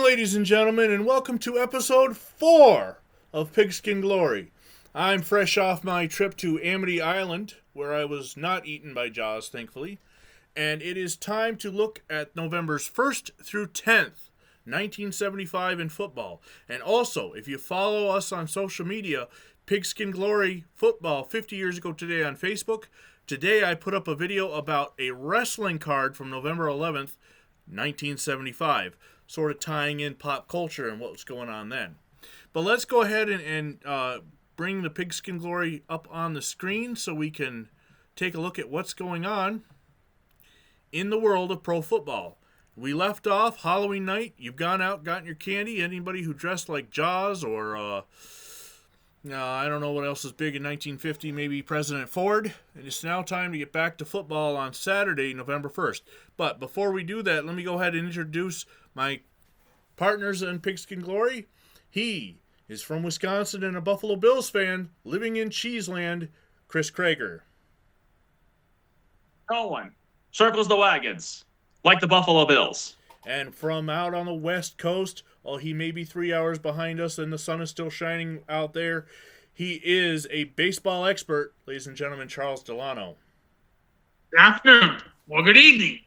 ladies and gentlemen, and welcome to episode 4 of Pigskin Glory. I'm fresh off my trip to Amity Island, where I was not eaten by Jaws, thankfully, and it is time to look at November's 1st through 10th, 1975 in football. And also, if you follow us on social media, Pigskin Glory Football 50 years ago today on Facebook, today I put up a video about a wrestling card from November 11th, 1975, sort of tying in pop culture and what was going on then. But let's go ahead and bring the Pigskin Glory up on the screen so we can take a look at what's going on in the world of pro football. We left off Halloween night. You've gone out, gotten your candy. Anybody who dressed like Jaws or I don't know what else is big in 1950, maybe President Ford. And it's now time to get back to football on Saturday, November 1st. But before we do that, let me go ahead and introduce my partners in Pigskin Glory. He is from Wisconsin and a Buffalo Bills fan, living in Cheeseland, Chris Krager. No one circles the wagons like the Buffalo Bills. And from out on the West Coast, he may be 3 hours behind us and the sun is still shining out there, he is a baseball expert, ladies and gentlemen, Charles Delano. Good afternoon. Well, good evening.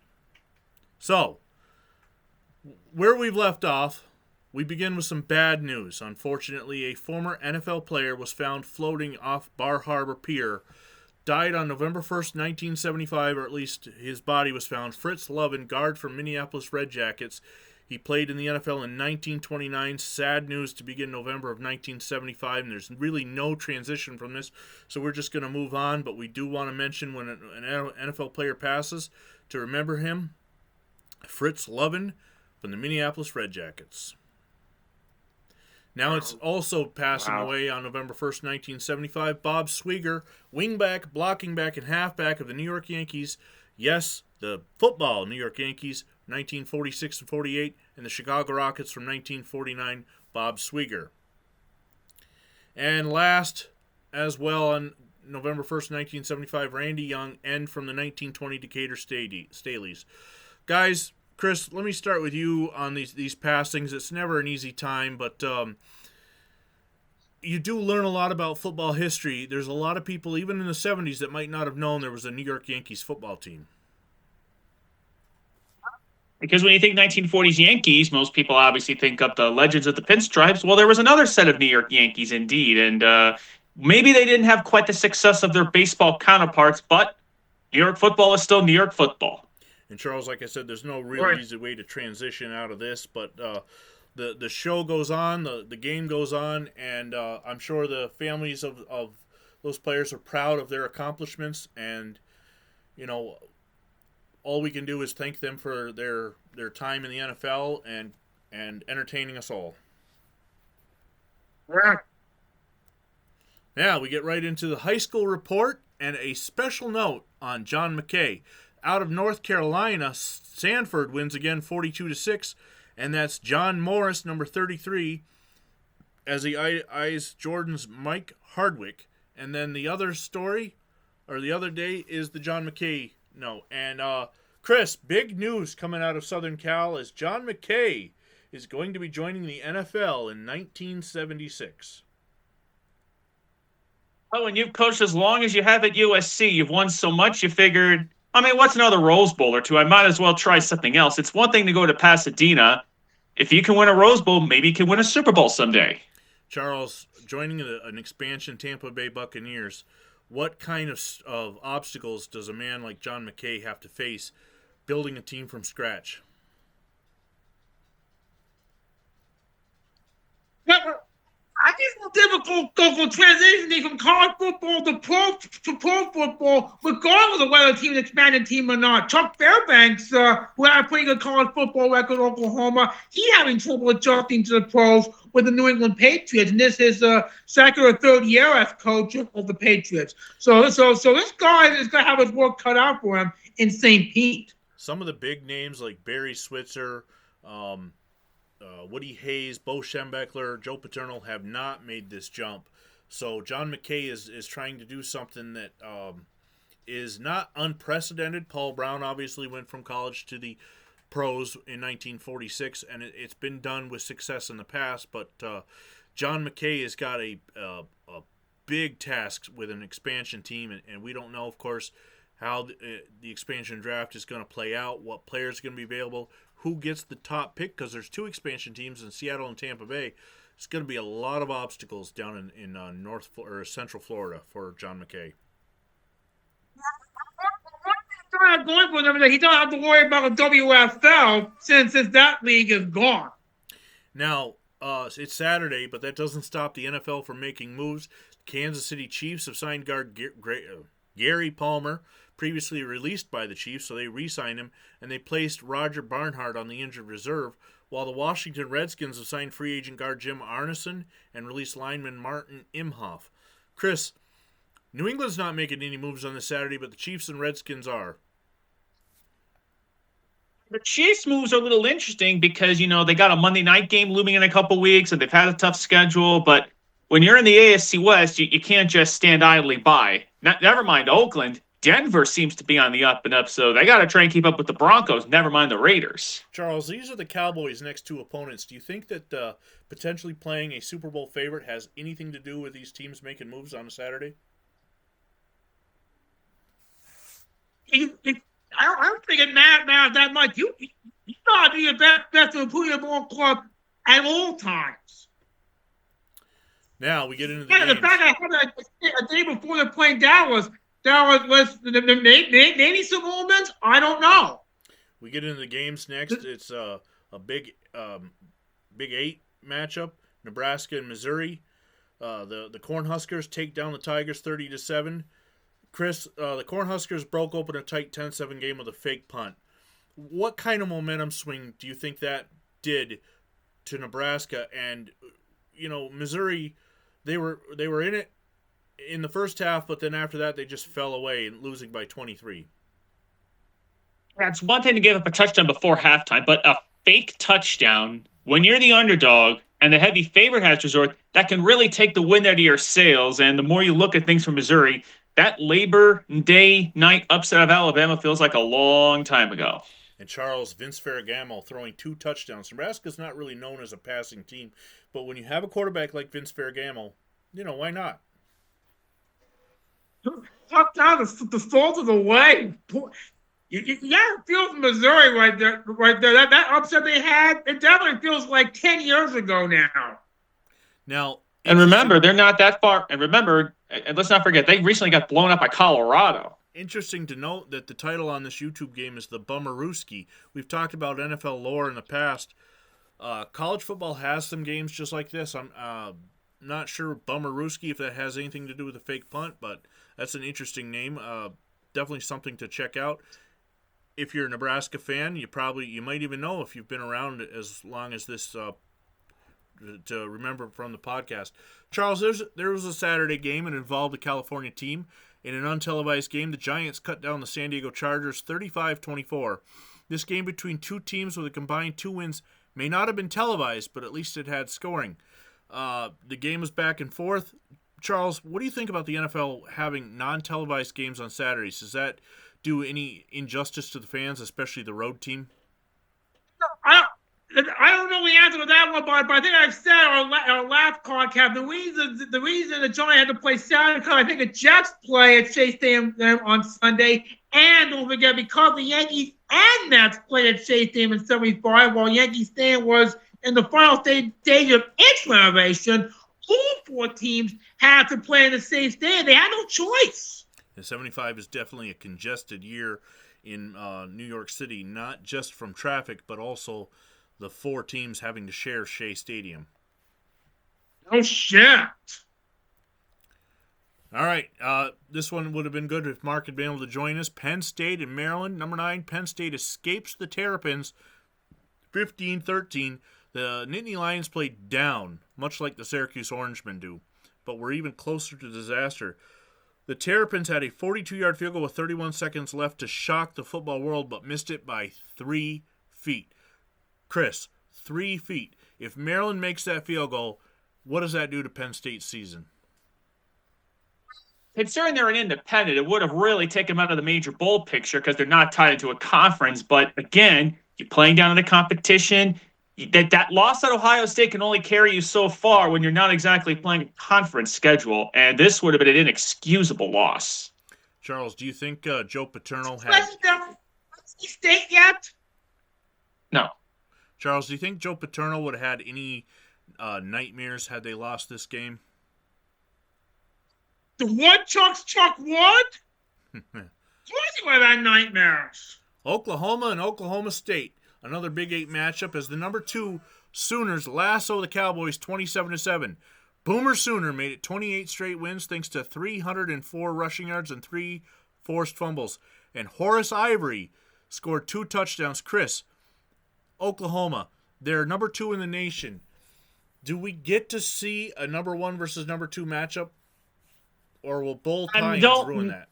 So, where we've left off, we begin with some bad news. Unfortunately, a former NFL player was found floating off Bar Harbor Pier, died on November 1st, 1975, or at least his body was found. Fritz Lovin, guard from Minneapolis Red Jackets. He played in the NFL in 1929. Sad news to begin November of 1975, and there's really no transition from this, so we're just going to move on. But we do want to mention when an NFL player passes to remember him, Fritz Lovin from the Minneapolis Red Jackets. Now it's also passing away on November 1st, 1975. Bob Swigger, wingback, blocking back, and halfback of the New York Yankees. Yes, the football New York Yankees, 1946 and 48, and the Chicago Rockets from 1949, Bob Swigger. And last, as well, on November 1st, 1975, Randy Young, end from the 1920 Decatur Staleys. Guys, Chris, let me start with you on these passings. It's never an easy time, but you do learn a lot about football history. There's a lot of people, even in the 70s, that might not have known there was a New York Yankees football team. Because when you think 1940s Yankees, most people obviously think of the legends of the Pinstripes. Well, there was another set of New York Yankees indeed, and maybe they didn't have quite the success of their baseball counterparts, but New York football is still New York football. And Charles, like I said, there's no real easy way to transition out of this, but the show goes on, the game goes on, and I'm sure the families of those players are proud of their accomplishments, and all we can do is thank them for their time in the NFL and entertaining us all. Yeah, we get right into the high school report and a special note on John McKay. Out of North Carolina, Sanford wins again 42-6, and that's John Morris, number 33, as he eyes Jordan's Mike Hardwick. And then the other story, or the other day, is the John McKay note. And Chris, big news coming out of Southern Cal is John McKay is going to be joining the NFL in 1976. Oh, and you've coached as long as you have at USC. You've won so much, you figured, what's another Rose Bowl or two? I might as well try something else. It's one thing to go to Pasadena. If you can win a Rose Bowl, maybe you can win a Super Bowl someday. Charles, joining an expansion Tampa Bay Buccaneers, what kind of obstacles does a man like John McKay have to face building a team from scratch? I think it's difficult transitioning from college football to pro football, regardless of whether the team is an expanded team or not. Chuck Fairbanks, who had a pretty good college football record in Oklahoma, he's having trouble adjusting to the pros with the New England Patriots, and this is second or third year as coach of the Patriots. So this guy is going to have his work cut out for him in St. Pete. Some of the big names like Barry Switzer, Woody Hayes, Bo Schembechler, Joe Paterno have not made this jump. So John McKay is trying to do something that is not unprecedented. Paul Brown obviously went from college to the pros in 1946, and it's been done with success in the past. But John McKay has got a big task with an expansion team, and we don't know, of course, how the expansion draft is going to play out, what players are going to be available, who gets the top pick, because there's two expansion teams in Seattle and Tampa Bay. It's going to be a lot of obstacles down in North or Central Florida for John McKay. Going for them that he don't have to worry about the WFL since that league is gone. Now, it's Saturday, but that doesn't stop the NFL from making moves. Kansas City Chiefs have signed guard Gary Palmer, previously released by the Chiefs, so they re-signed him, and they placed Roger Barnhart on the injured reserve, while the Washington Redskins have signed free agent guard Jim Arneson and released lineman Martin Imhoff. Chris, New England's not making any moves on this Saturday, but the Chiefs and Redskins are. The Chiefs' moves are a little interesting because, they got a Monday night game looming in a couple weeks, and they've had a tough schedule. But when you're in the AFC West, you can't just stand idly by. Never mind Oakland. Denver seems to be on the up and up, so they got to try and keep up with the Broncos, never mind the Raiders. Charles, these are the Cowboys' next two opponents. Do you think that potentially playing a Super Bowl favorite has anything to do with these teams making moves on a Saturday? I don't think it matters that much. You gotta be the best Imperial Ball Club at all times. Now we get into the games. The fact I had a day before they're playing Dallas was maybe some moments. I don't know. We get into the games next. It's a big eight matchup. Nebraska and Missouri. The Cornhuskers take down the Tigers 30-7. Chris, the Cornhuskers broke open a tight 10-7 game with a fake punt. What kind of momentum swing do you think that did to Nebraska? And Missouri, they were in it in the first half, but then after that they just fell away, losing by 23. That's one thing to give up a touchdown before halftime, but a fake touchdown when you're the underdog and the heavy favorite has resort, that can really take the wind out of your sails. And the more you look at things from Missouri, that Labor Day night upset of Alabama feels like a long time ago. And Charles, Vince Ferragamo throwing 2 touchdowns. Nebraska's not really known as a passing team, but when you have a quarterback like Vince Ferragamo, why not? Talk down the fault of the way. You gotta feel from Missouri right there. That upset they had, it definitely feels like 10 years ago now. Now, and remember, they're not that far. And remember, and let's not forget, they recently got blown up by Colorado. Interesting to note that the title on this YouTube game is the Bummerooski. We've talked about NFL lore in the past. College football has some games just like this. I'm not sure Bummerooski if that has anything to do with a fake punt, but that's an interesting name. Definitely something to check out. If you're a Nebraska fan, you might even know if you've been around as long as this to remember from the podcast. Charles, there was a Saturday game and involved a California team. In an untelevised game, the Giants cut down the San Diego Chargers 35-24. This game between two teams with a combined 2 wins may not have been televised, but at least it had scoring. The game was back and forth. Charles, what do you think about the NFL having non-televised games on Saturdays? Does that do any injustice to the fans, especially the road team? I don't know the answer to that one, but I think I've said our last podcast, the reason the Giants had to play Saturday, because I think the Jets play at Shea Stadium on Sunday, and don't forget, because the Yankees and Mets played at Shea Stadium in 75, while Yankee Stadium was in the final stage of its renovation, all 4 teams had to play in the same stadium. They had no choice. The 75 is definitely a congested year in New York City, not just from traffic, but also the 4 teams having to share Shea Stadium. Oh, shit. All right. This one would have been good if Mark had been able to join us. Penn State and Maryland. Number 9, Penn State escapes the Terrapins 15-13. The Nittany Lions played down, much like the Syracuse Orangemen do, but were even closer to disaster. The Terrapins had a 42-yard field goal with 31 seconds left to shock the football world, but missed it by 3 feet. Chris, 3 feet. If Maryland makes that field goal, what does that do to Penn State's season? Considering they're an independent, it would have really taken them out of the major bowl picture because they're not tied into a conference. But again, You're playing down in the competition. That loss at Ohio State can only carry you so far when you're not exactly playing a conference schedule, and this would have been an inexcusable loss. Charles, do you think Joe Paterno had... Especially down State yet? No. Charles, do you think Joe Paterno would have had any nightmares had they lost this game? The Woodchucks Chuck Wood? Of course he would have had nightmares. Oklahoma and Oklahoma State. Another Big 8 matchup as the number 2 Sooners lasso the Cowboys 27-7. Boomer Sooner made it 28 straight wins thanks to 304 rushing yards and 3 forced fumbles. And Horace Ivory scored 2 touchdowns. Chris, Oklahoma, they're number 2 in the nation. Do we get to see a number 1 versus number 2 matchup? Or will bowl tie-ins ruin that?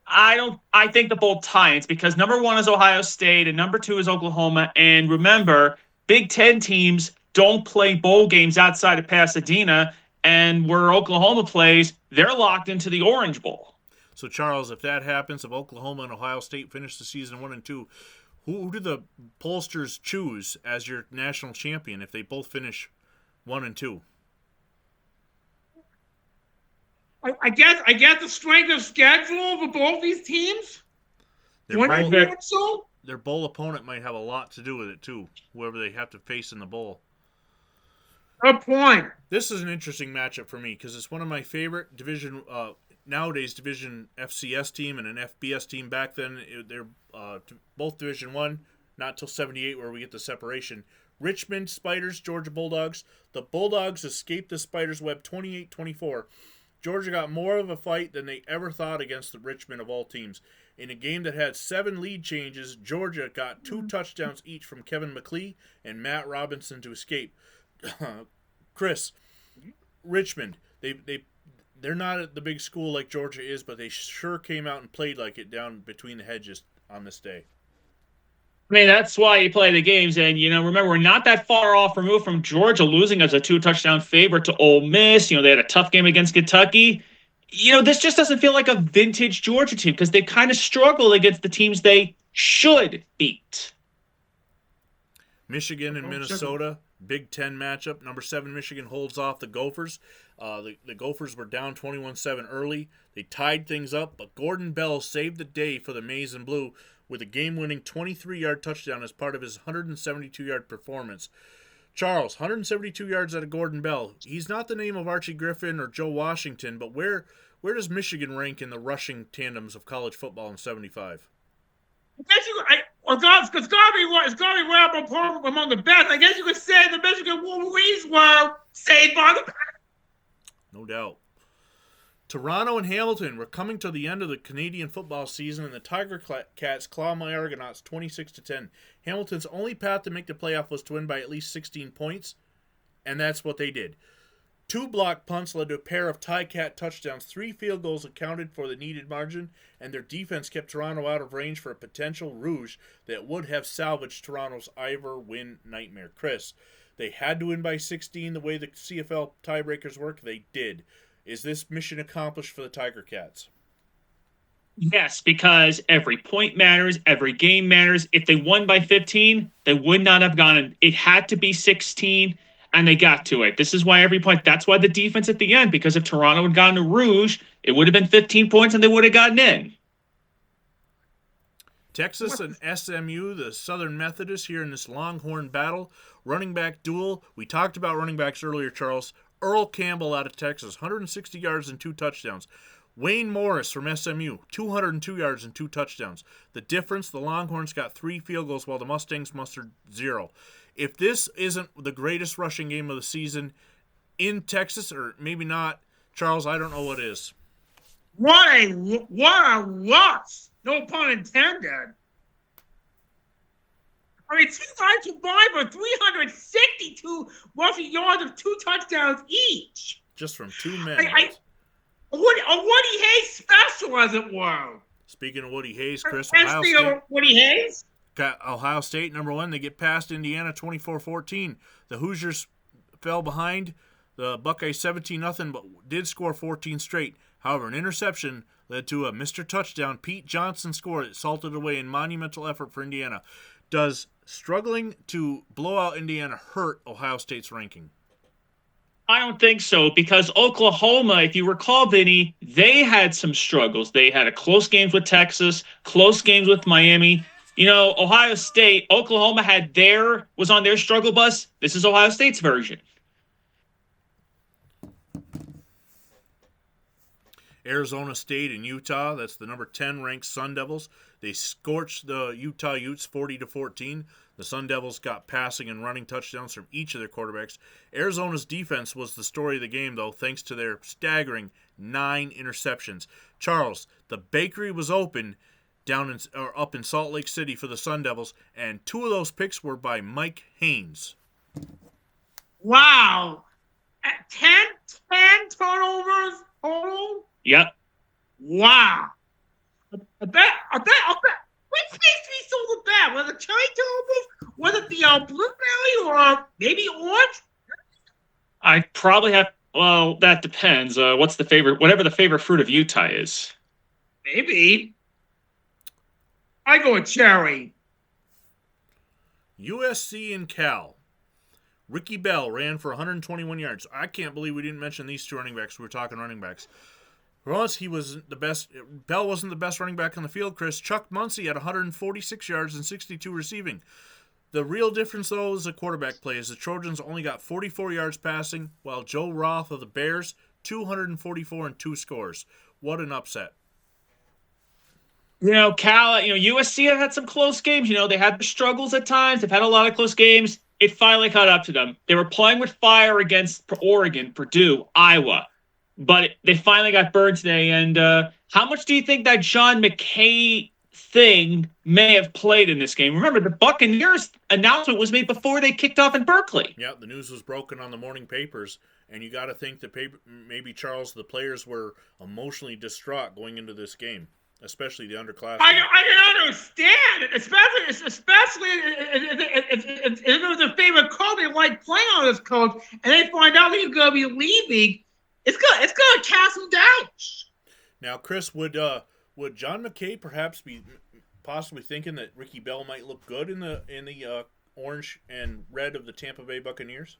I think the bowl tie-ins, because number 1 is Ohio State and number 2 is Oklahoma. And remember, Big Ten teams don't play bowl games outside of Pasadena, and where Oklahoma plays, they're locked into the Orange Bowl. So, Charles, if that happens, if Oklahoma and Ohio State finish the season 1 and 2, who do the pollsters choose as your national champion if they both finish 1 and 2? I guess the strength of schedule for both these teams. Their bowl opponent might have a lot to do with it too, whoever they have to face in the bowl. Good point. This is an interesting matchup for me because it's one of my favorite division nowadays Division FCS team and an FBS team. Back then, they're both Division 1, not till 78 where we get the separation. Richmond Spiders, Georgia Bulldogs. The Bulldogs escaped the Spiders' web 28-24. Georgia got more of a fight than they ever thought against the Richmond of all teams. In a game that had 7 lead changes, Georgia got 2 touchdowns each from Kevin McLeod and Matt Robinson to escape. Chris, Richmond, they're not at the big school like Georgia is, but they sure came out and played like it down between the hedges on this day. I mean, that's why you play the games. And, remember, we're not that far off removed from Georgia losing as a 2-touchdown favorite to Ole Miss. They had a tough game against Kentucky. This just doesn't feel like a vintage Georgia team because they kind of struggle against the teams they should beat. Michigan and Minnesota, Big Ten matchup. Number 7 Michigan holds off the Gophers. The Gophers were down 21-7 early. They tied things up, but Gordon Bell saved the day for the Maize and Blue with a game-winning 23-yard touchdown as part of his 172-yard performance. Charles, 172 yards out of Gordon Bell. He's not the name of Archie Griffin or Joe Washington, but where does Michigan rank in the rushing tandems of college football in 75? It's got to be right up among the best. I guess you could say the Michigan Wolverines were saved by the... No doubt. Toronto and Hamilton were coming to the end of the Canadian football season, and the Tiger Cats claw my Argonauts 26-10. Hamilton's only path to make the playoff was to win by at least 16 points, and that's what they did. 2 block punts led to a pair of Ticat touchdowns. 3 field goals accounted for the needed margin, and their defense kept Toronto out of range for a potential rouge that would have salvaged Toronto's Ivor win nightmare. Chris, they had to win by 16 the way the CFL tiebreakers work. They did. Is this mission accomplished for the Tiger Cats? Yes, because every point matters, every game matters. If they won by 15, they would not have gone in. It had to be 16, and they got to it. This is why every point, that's why the defense at the end, because if Toronto had gone to Rouge, it would have been 15 points and they would have gotten in. Texas and SMU, the Southern Methodists here in this Longhorn battle. Running back duel. We talked about running backs earlier, Charles. Earl Campbell out of Texas, 160 yards and 2 touchdowns. Wayne Morris from SMU, 202 yards and 2 touchdowns. The difference, the Longhorns got 3 field goals while the Mustangs mustered 0. If this isn't the greatest rushing game of the season in Texas, or maybe not, Charles, I don't know what is. What a loss. No pun intended. I mean, 2 guys combined for 362 rushing yards of 2 touchdowns each. Just from 2 men. A Woody Hayes special, as it were. Speaking of Woody Hayes, Chris, Woody Hayes? Ohio State, number 1, they get past Indiana 24-14. The Hoosiers fell behind. The Buckeyes 17-0, but did score 14 straight. However, an interception led to a Mr. Touchdown. Pete Johnson score that salted away in monumental effort for Indiana. Does struggling to blow out Indiana hurt Ohio State's ranking? I don't think so, because Oklahoma, if you recall, Vinny, they had some struggles. They had a close games with Texas, close games with Miami. Ohio State, Oklahoma was on their struggle bus. This is Ohio State's version. Arizona State and Utah, that's the number 10 ranked Sun Devils. They scorched the Utah Utes 40-14. The Sun Devils got passing and running touchdowns from each of their quarterbacks. Arizona's defense was the story of the game, though, thanks to their staggering 9 interceptions. Charles, the bakery was open up in Salt Lake City for the Sun Devils, and 2 of those picks were by Mike Haynes. Wow. 10 turnovers total? Yep. Wow. I bet. Which makes me so bad? Was it cherry turnovers? Was it the blueberry or maybe orange? I probably have. Well, that depends. What's the favorite? Whatever the favorite fruit of Utah is. Maybe. I go with cherry. USC and Cal. Ricky Bell ran for 121 yards. I can't believe we didn't mention these 2 running backs. We were talking running backs. For us, he wasn't the best. Bell wasn't the best running back on the field, Chris. Chuck Muncie had 146 yards and 62 receiving. The real difference, though, is the quarterback play, as the Trojans only got 44 yards passing, while Joe Roth of the Bears, 244 and 2 scores. What an upset. Cal, USC had some close games. They had the struggles at times. They've had a lot of close games. It finally caught up to them. They were playing with fire against Oregon, Purdue, Iowa. But they finally got burned today. And how much do you think that John McKay thing may have played in this game? Remember, the Buccaneers announcement was made before they kicked off in Berkeley. Yeah, the news was broken on the morning papers. And you got to think that maybe, Charles, the players were emotionally distraught going into this game, especially the underclassmen. I can understand, especially if it was a favorite coach they like playing on this coach, and they find out that he's going to be leaving. It's gonna cast some doubts. Now, Chris, would John McKay perhaps be possibly thinking that Ricky Bell might look good in the orange and red of the Tampa Bay Buccaneers?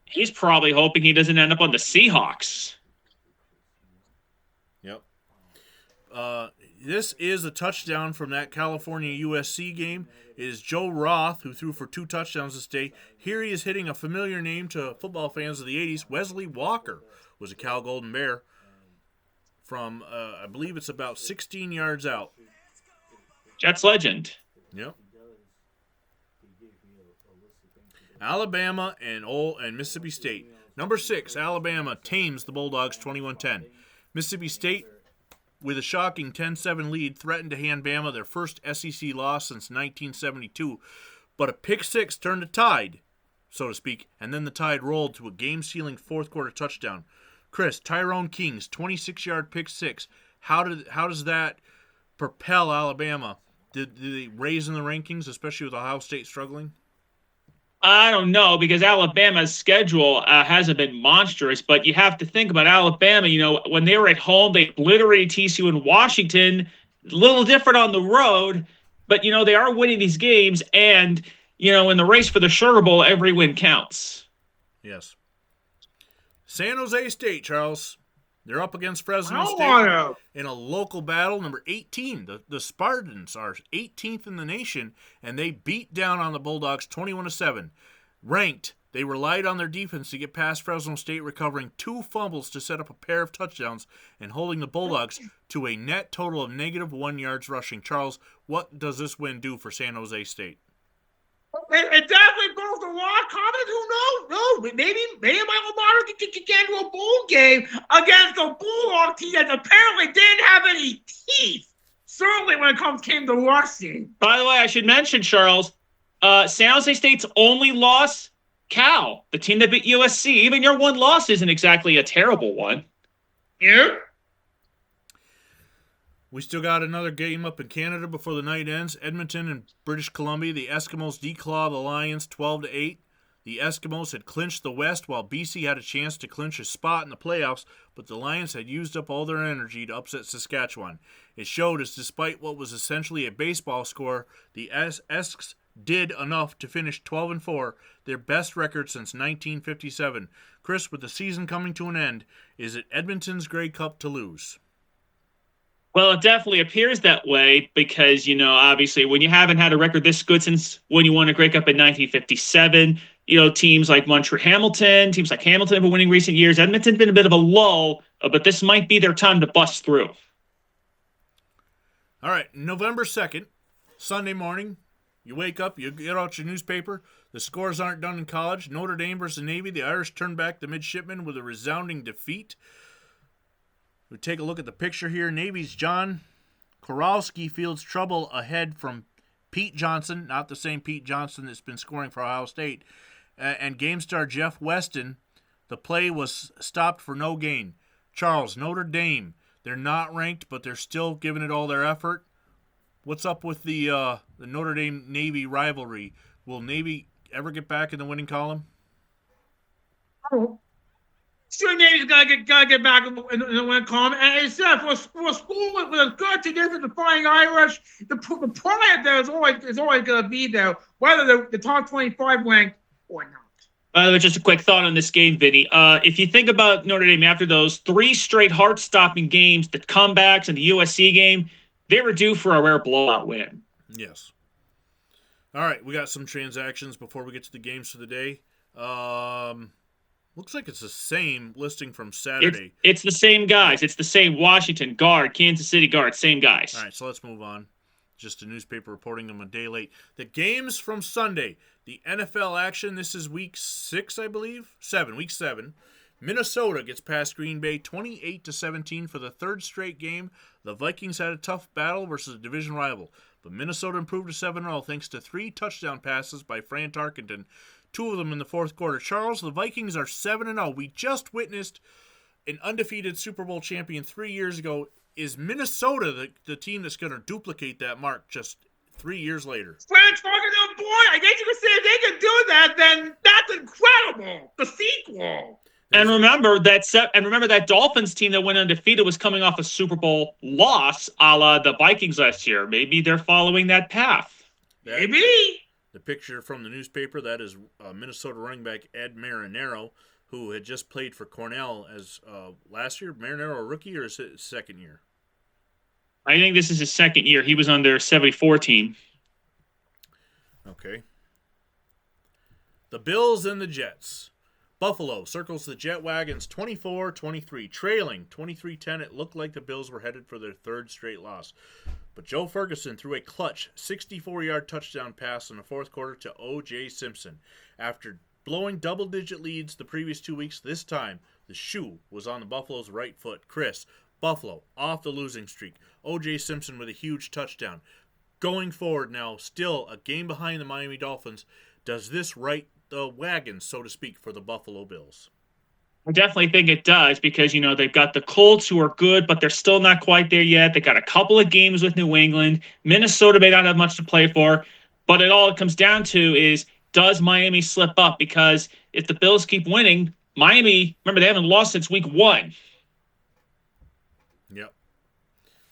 He's probably hoping he doesn't end up on the Seahawks. Yep. This is a touchdown from that California USC game. It is Joe Roth, who threw for 2 touchdowns this day. Here he is hitting a familiar name to football fans of the 80s. Wesley Walker was a Cal Golden Bear from, I believe it's about 16 yards out. Jets legend. Yep. Alabama and Mississippi State. Number 6, Alabama tames the Bulldogs 21-10. Mississippi State, with a shocking 10-7 lead, threatened to hand Bama their first SEC loss since 1972. But a pick six turned the tide, so to speak, and then the tide rolled to a game-sealing fourth-quarter touchdown. Chris, Tyrone King's 26-yard pick six, how does that propel Alabama? Did they raise in the rankings, especially with Ohio State struggling? I don't know, because Alabama's schedule hasn't been monstrous, but you have to think about Alabama. When they were at home, they obliterated TCU in Washington. A little different on the road, but, they are winning these games, and, in the race for the Sugar Bowl, every win counts. Yes. San Jose State, Charles. They're up against Fresno State in a local battle, number 18. The Spartans are 18th in the nation, and they beat down on the Bulldogs 21-7. Ranked, they relied on their defense to get past Fresno State, recovering 2 fumbles to set up a pair of touchdowns and holding the Bulldogs to a net total of -1 yards rushing. Charles, what does this win do for San Jose State? It definitely goes to Law Commons. Who knows? No, maybe Michael Bonner can get into a bowl game against a Bulldog team that apparently didn't have any teeth. Certainly when it came to rushing. By the way, I should mention, Charles, San Jose State's only loss, Cal, the team that beat USC. Even your one loss isn't exactly a terrible one. Yeah. We still got another game up in Canada before the night ends. Edmonton and British Columbia. The Eskimos declaw the Lions 12-8. The Eskimos had clinched the West while BC had a chance to clinch a spot in the playoffs, but the Lions had used up all their energy to upset Saskatchewan. It showed as despite what was essentially a baseball score, the Esks did enough to finish 12-4, their best record since 1957. Chris, with the season coming to an end, is it Edmonton's Grey Cup to lose? Well, it definitely appears that way because, obviously when you haven't had a record this good since when you won a Grey Cup in 1957, teams like teams like Hamilton have been winning recent years. Edmonton's been a bit of a lull, but this might be their time to bust through. All right, November 2nd, Sunday morning, you wake up, you get out your newspaper, the scores aren't done in college. Notre Dame versus the Navy, the Irish turn back the midshipmen with a resounding defeat. We take a look at the picture here. Navy's John Koralski fields trouble ahead from Pete Johnson, not the same Pete Johnson that's been scoring for Ohio State, and game star Jeff Weston. The play was stopped for no gain. Charles, Notre Dame, they're not ranked, but they're still giving it all their effort. What's up with the Notre Dame-Navy rivalry? Will Navy ever get back in the winning column? Sure, Navy's gotta get back in the win column. And it's for a school with a good tradition of Flying Irish, the pride there is always gonna be there, whether the top 25 ranked or not. Just a quick thought on this game, Vinny. If you think about Notre Dame after those 3 straight heart-stopping games, the comebacks and the USC game, they were due for a rare blowout win. Yes. All right, we got some transactions before we get to the games for the day. Looks like it's the same listing from Saturday. It's the same guys. It's the same Washington guard, Kansas City guard, same guys. All right, so let's move on. Just a newspaper reporting them a day late. The games from Sunday. The NFL action, this is week 6, I believe? 7, week 7. Minnesota gets past Green Bay 28-17 for the third straight game. The Vikings had a tough battle versus a division rival, but Minnesota improved to 7-0 thanks to 3 touchdown passes by Fran Tarkenton, 2 of them in the fourth quarter. Charles, the Vikings are 7-0. We just witnessed an undefeated Super Bowl champion 3 years ago. Is Minnesota the team that's going to duplicate that mark just 3 years later? Fran Tarkenton, boy, I guess you could say if they can do that, then that's incredible. The sequel. And remember that Dolphins team that went undefeated was coming off a Super Bowl loss, a la the Vikings last year. Maybe they're following that path. Maybe. The picture from the newspaper, that is Minnesota running back Ed Marinaro, who had just played for Cornell as last year. Marinaro a rookie or is it his second year? I think this is his second year. He was on their 74 team. Okay. The Bills and the Jets. Buffalo circles the Jet Wagons 24-23, trailing 23-10. It looked like the Bills were headed for their third straight loss. But Joe Ferguson threw a clutch 64-yard touchdown pass in the fourth quarter to O.J. Simpson. After blowing double-digit leads the previous 2 weeks, this time the shoe was on the Buffalo's right foot. Chris, Buffalo off the losing streak. O.J. Simpson with a huge touchdown. Going forward now, still a game behind the Miami Dolphins. Does this right the wagons, so to speak, for the Buffalo Bills? I definitely think it does because, they've got the Colts who are good, but they're still not quite there yet. They got a couple of games with New England. Minnesota may not have much to play for, but all it comes down to is, does Miami slip up? Because if the Bills keep winning, Miami, remember, they haven't lost since week 1. Yep.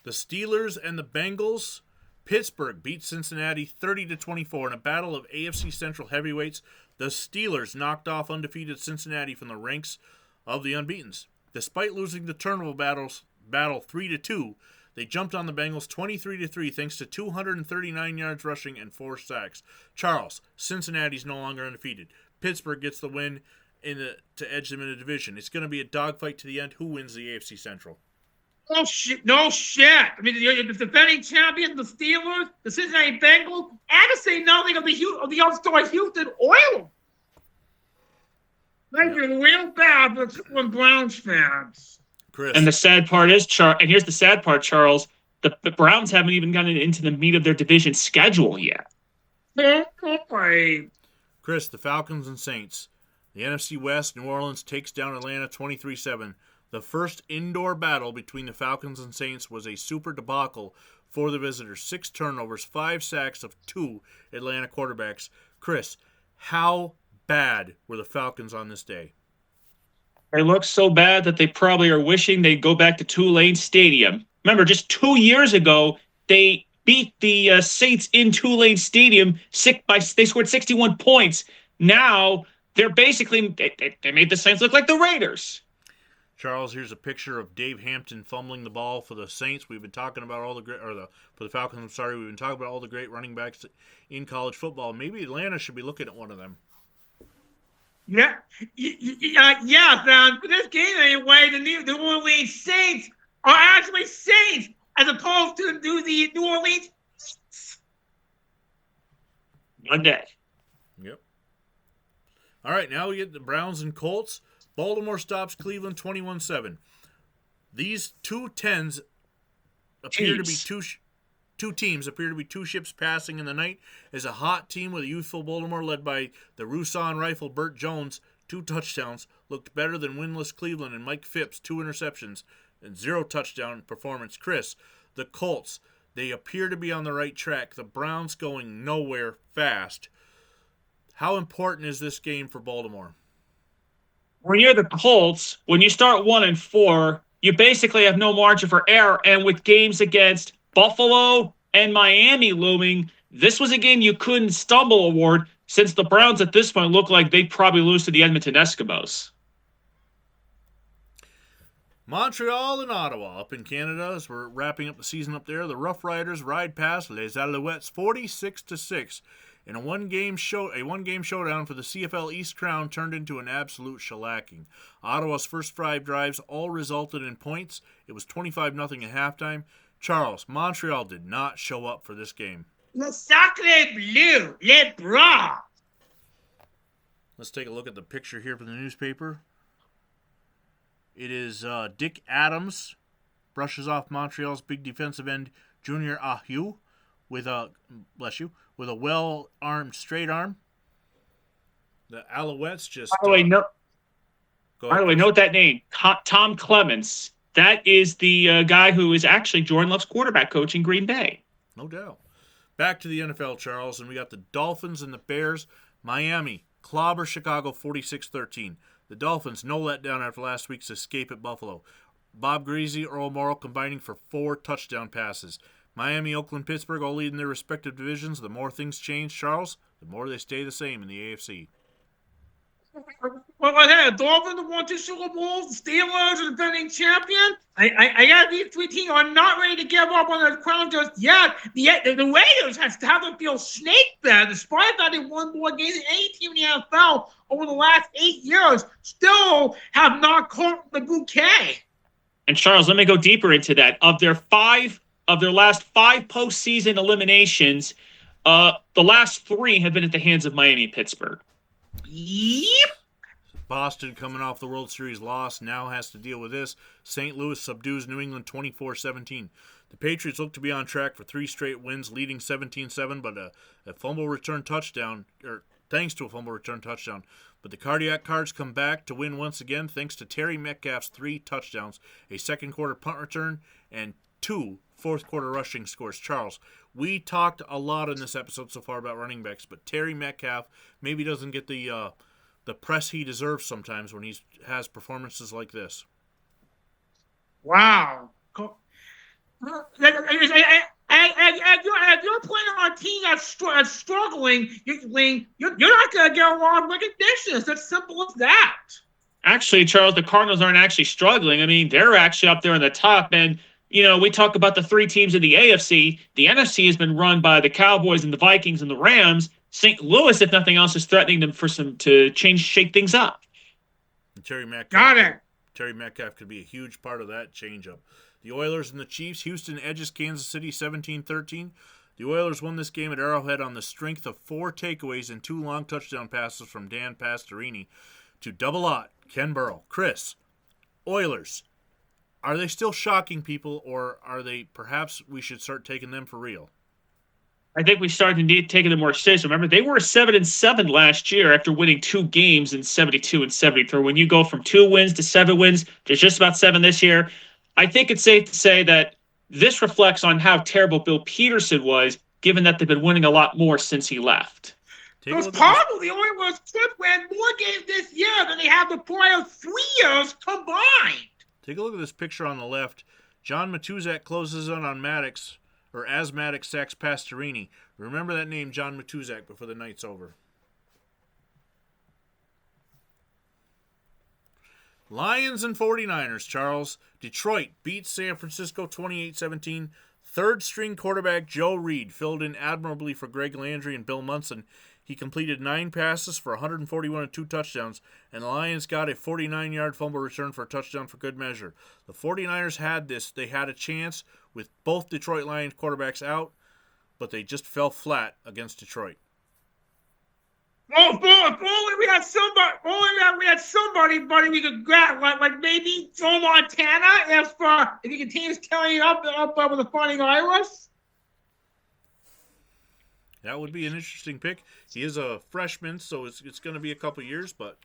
The Steelers and the Bengals. Pittsburgh beat Cincinnati 30-24 in a battle of AFC Central heavyweights. The Steelers knocked off undefeated Cincinnati from the ranks of the unbeatens. Despite losing the turnover battle 3-2, they jumped on the Bengals 23-3 thanks to 239 yards rushing and 4 sacks. Charles, Cincinnati's no longer undefeated. Pittsburgh gets the win to edge them in the division. It's going to be a dogfight to the end. Who wins the AFC Central? No shit. I mean, the defending champions, the Steelers, the Cincinnati Bengals, and to say nothing of the upstart Houston Oilers. They're real bad for Cleveland Browns fans. Chris. And the sad part is, and here's the sad part, Charles, the Browns haven't even gotten into the meat of their division schedule yet. Chris, the Falcons and Saints. The NFC West, New Orleans takes down Atlanta 23-7. The first indoor battle between the Falcons and Saints was a super debacle for the visitors. 6 turnovers, 5 sacks of 2 Atlanta quarterbacks. Chris, how bad were the Falcons on this day? They look so bad that they probably are wishing they'd go back to Tulane Stadium. Remember, just 2 years ago, they beat the Saints in Tulane Stadium. They scored 61 points. Now they're basically they made the Saints look like the Raiders. Charles, here's a picture of Dave Hampton fumbling the ball for the Saints. We've been talking about all the great, for the Falcons. I'm sorry, we've been talking about all the great running backs in college football. Maybe Atlanta should be looking at one of them. Yeah, for this game anyway, the New Orleans Saints are actually Saints as opposed to the New Orleans. One day. Yep. All right, now we get the Browns and Colts. Baltimore stops Cleveland 21-7. These two teams appear to be two teams appear to be two ships passing in the night as a hot team with a youthful Baltimore led by the Rusan rifle Burt Jones, 2 touchdowns, looked better than winless Cleveland and Mike Phipps, 2 interceptions and 0 touchdown performance. Chris, the Colts, they appear to be on the right track. The Browns going nowhere fast. How important is this game for Baltimore? When you're the Colts, when you start 1-4, you basically have no margin for error. And with games against Buffalo and Miami looming, this was a game you couldn't stumble award since the Browns at this point look like they'd probably lose to the Edmonton Eskimos. Montreal and Ottawa up in Canada as we're wrapping up the season up there. The Rough Riders ride past Les Alouettes 46-6. In a one-game showdown for the CFL East crown turned into an absolute shellacking. Ottawa's first 5 drives all resulted in points. It was 25-0 at halftime. Charles, Montreal did not show up for this game. Le Sacre Bleu, Les Bras. Let's take a look at the picture here from the newspaper. It is Dick Adams brushes off Montreal's big defensive end, Junior Ahieu, with a well-armed straight arm. The Alouettes just... By the way, note that name, Tom Clements. That is the guy who is actually Jordan Love's quarterback coach in Green Bay. No doubt. Back to the NFL, Charles, and we got the Dolphins and the Bears. Miami clobber Chicago 46-13. The Dolphins no letdown after last week's escape at Buffalo. Bob Greasy, Earl Morrall combining for 4 touchdown passes. Miami, Oakland, Pittsburgh all lead in their respective divisions. The more things change, Charles, the more they stay the same in the AFC. Well, the Dolphins won 2 Super Bowls. The Steelers are the defending champion. I got these 3 teams are not ready to give up on their crown just yet. The Raiders haven't feel snake bad, despite that they won more games than any team in the NFL over the last 8 years. Still have not caught the bouquet. And Charles, let me go deeper into that. Of their last 5 postseason eliminations, the last 3 have been at the hands of Miami and Pittsburgh. Yep. Boston, coming off the World Series loss, now has to deal with this. St. Louis subdues New England 24-17. The Patriots look to be on track for 3 straight wins, leading 17-7, but a fumble return touchdown, or thanks to a fumble return touchdown. But the Cardiac Cards come back to win once again thanks to Terry Metcalf's 3 touchdowns, a second-quarter punt return, and 2 fourth-quarter rushing scores. Charles, we talked a lot in this episode so far about running backs, but Terry Metcalf maybe doesn't get the press he deserves sometimes when he has performances like this. Wow. If you're playing on a team that's struggling, you're not going to get a lot of recognition. It's as simple as that. Actually, Charles, the Cardinals aren't actually struggling. I mean, they're actually up there in the top. And, you know, we talk about the 3 teams in the AFC. The NFC has been run by the Cowboys and the Vikings and the Rams. St. Louis, if nothing else, is threatening them to shake things up. And Terry Metcalf. Got it. Terry Metcalf could be a huge part of that changeup. The Oilers and the Chiefs. Houston edges Kansas City 17-13. The Oilers won this game at Arrowhead on the strength of 4 takeaways and 2 long touchdown passes from Dan Pastorini to double-aught Ken Burrow. Chris, Oilers, are they still shocking people, or are they perhaps we should start taking them for real? I think we started taking them more seriously. Remember, they were 7-7 last year after winning 2 games in 72 and 73. When you go from 2 wins to 7 wins, there's just about 7 this year. I think it's safe to say that this reflects on how terrible Bill Peterson was, given that they've been winning a lot more since he left. Because probably the Oilers could win more games this year than they have the prior 3 years combined. Take a look at this picture on the left. John Matuzak closes in on Maddox or Asthmatic Sax Pastorini. Remember that name, John Matuzak, before the night's over. Lions and 49ers, Charles. Detroit beat San Francisco 28-17. Third-string quarterback Joe Reed filled in admirably for Greg Landry and Bill Munson. He completed 9 passes for 141 and 2 touchdowns, and the Lions got a 49-yard fumble return for a touchdown for good measure. The 49ers had this. They had a chance with both Detroit Lions quarterbacks out, but they just fell flat against Detroit. Oh, if only we had somebody, buddy, we could grab, like maybe Joe Montana, if he continues telling it up with the Fighting Irish. That would be an interesting pick. He is a freshman, so it's going to be a couple years, but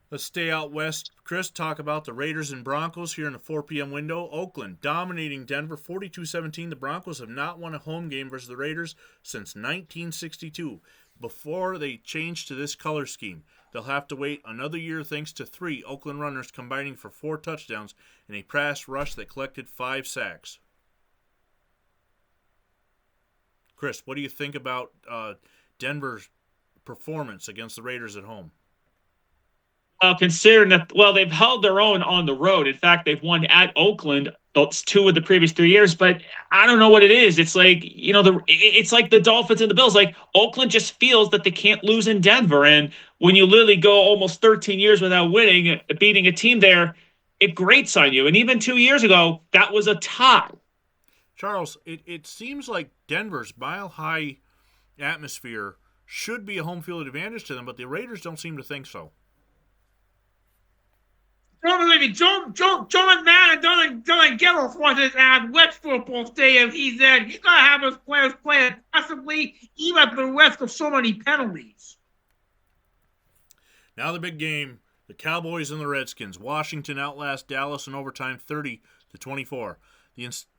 let's stay out west. Chris, talk about the Raiders and Broncos here in the 4 p.m. window. Oakland dominating Denver 42-17. The Broncos have not won a home game versus the Raiders since 1962. Before they change to this color scheme, they'll have to wait another year thanks to 3 Oakland runners combining for 4 touchdowns in a pass rush that collected 5 sacks. Chris, what do you think about Denver's performance against the Raiders at home? Considering that, they've held their own on the road. In fact, they've won at Oakland 2 of the previous 3 years, but I don't know what it is. It's like, it's like the Dolphins and the Bills. Like, Oakland just feels that they can't lose in Denver. And when you literally go almost 13 years without beating a team there, it grates on you. And even 2 years ago, that was a tie. Charles, it seems like Denver's mile-high atmosphere should be a home field advantage to them, but the Raiders don't seem to think so. Don't believe me. John Madden doesn't get off on his West Football Stadium. He's going to have his players playing possibly even at the risk of so many penalties. Now the big game, the Cowboys and the Redskins. Washington outlast Dallas in overtime 30-24.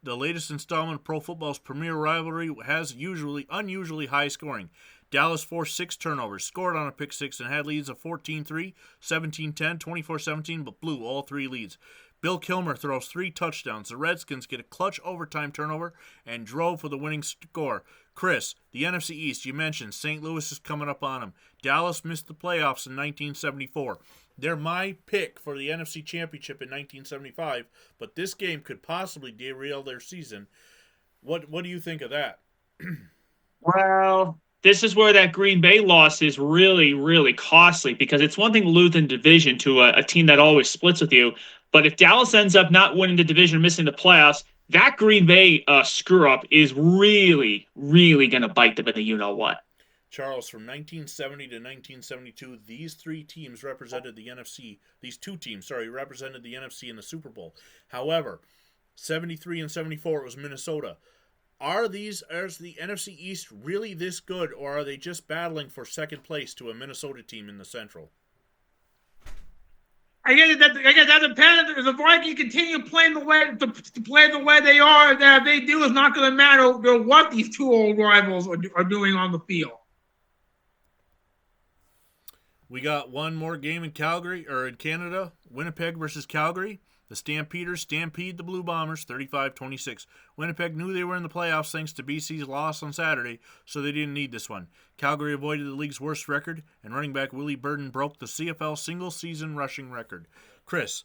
The latest installment of Pro Football's premier rivalry has unusually high scoring. Dallas forced 6 turnovers, scored on a pick 6, and had leads of 14-3, 17-10, 24-17, but blew all 3 leads. Bill Kilmer throws 3 touchdowns. The Redskins get a clutch overtime turnover and drove for the winning score. Chris, the NFC East, you mentioned St. Louis is coming up on them. Dallas missed the playoffs in 1974. They're my pick for the NFC Championship in 1975, but this game could possibly derail their season. What do you think of that? Well, this is where that Green Bay loss is really, really costly, because it's one thing to lose in division to a team that always splits with you. But if Dallas ends up not winning the division, missing the playoffs, that Green Bay screw-up is really, really going to bite them in the you-know-what. Charles, from 1970 to 1972, these 3 teams represented the NFC. These 2 teams, represented the NFC in the Super Bowl. However, 73 and 74, it was Minnesota. Is the NFC East really this good, or are they just battling for second place to a Minnesota team in the Central? I guess that depends. If the Vikings continue playing the way they are, that they do is not going to matter what these 2 old rivals are doing on the field. We got one more game in Canada. Winnipeg versus Calgary. The Stampeders stampede the Blue Bombers 35-26. Winnipeg knew they were in the playoffs thanks to BC's loss on Saturday, so they didn't need this one. Calgary avoided the league's worst record, and running back Willie Burden broke the CFL single-season rushing record. Chris,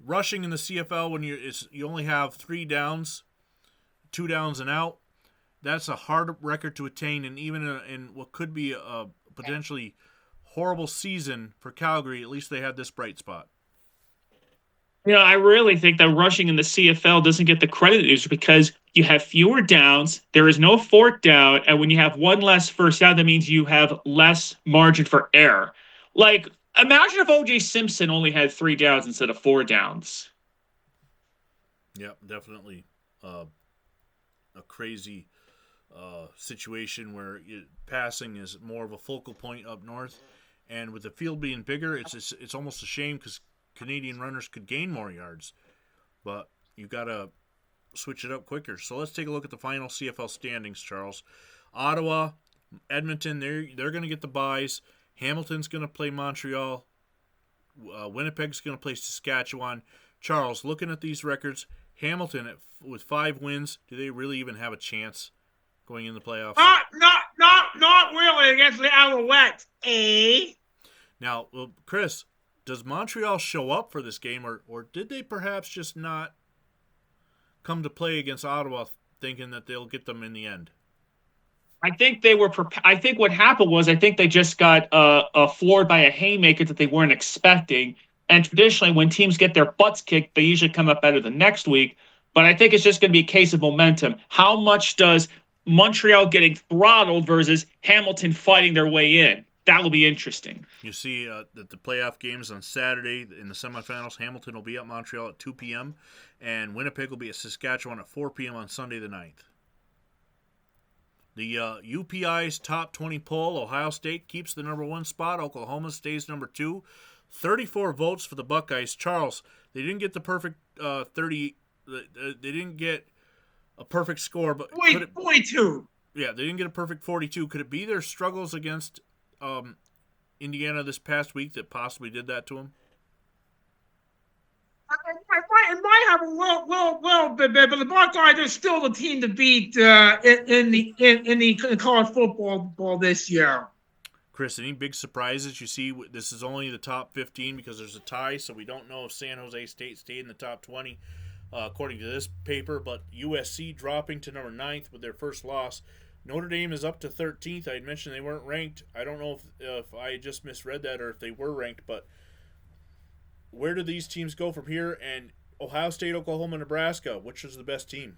rushing in the CFL when you only have 3 downs, 2 downs and out, that's a hard record to attain, and even in what could be a potentially horrible season for Calgary, at least they had this bright spot. I really think that rushing in the CFL doesn't get the credit it is, because you have fewer downs, there is no 4th down, and when you have 1 less first down, that means you have less margin for error. Like, imagine if O.J. Simpson only had 3 downs instead of 4 downs. Yep, definitely a crazy situation where passing is more of a focal point up north, and with the field being bigger, it's almost a shame because Canadian runners could gain more yards, but you got to switch it up quicker. So let's take a look at the final CFL standings, Charles. Ottawa, Edmonton, they're going to get the byes. Hamilton's going to play Montreal. Winnipeg's going to play Saskatchewan. Charles, looking at these records, Hamilton with 5 wins, do they really even have a chance going in the playoffs? Not really against the Alouettes, eh? Now, Chris, does Montreal show up for this game, or did they perhaps just not come to play against Ottawa thinking that they'll get them in the end? I think they were. I think what happened was they just got floored by a haymaker that they weren't expecting. And traditionally, when teams get their butts kicked, they usually come up better the next week. But I think it's just going to be a case of momentum. How much does Montreal getting throttled versus Hamilton fighting their way in? That will be interesting. You see that the playoff games on Saturday in the semifinals, Hamilton will be at Montreal at 2 p.m., and Winnipeg will be at Saskatchewan at 4 p.m. on Sunday the 9th. The UPI's top 20 poll, Ohio State keeps the number 1 spot. Oklahoma stays number 2. 34 votes for the Buckeyes. Charles, they didn't get the perfect 30. They didn't get a perfect score, but 42. Yeah, they didn't get a perfect 42. Could it be their struggles against Indiana this past week that possibly did that to them? It might have a little bit, but the Buckeyes are still the team to beat in the college football this year. Chris, any big surprises you see? This is only the top 15 because there's a tie, so we don't know if San Jose State stayed in the top 20 according to this paper, but USC dropping to number 9th with their first loss. Notre Dame is up to 13th. I had mentioned they weren't ranked. I don't know if I just misread that or if they were ranked, but where do these teams go from here? And Ohio State, Oklahoma, Nebraska, which is the best team?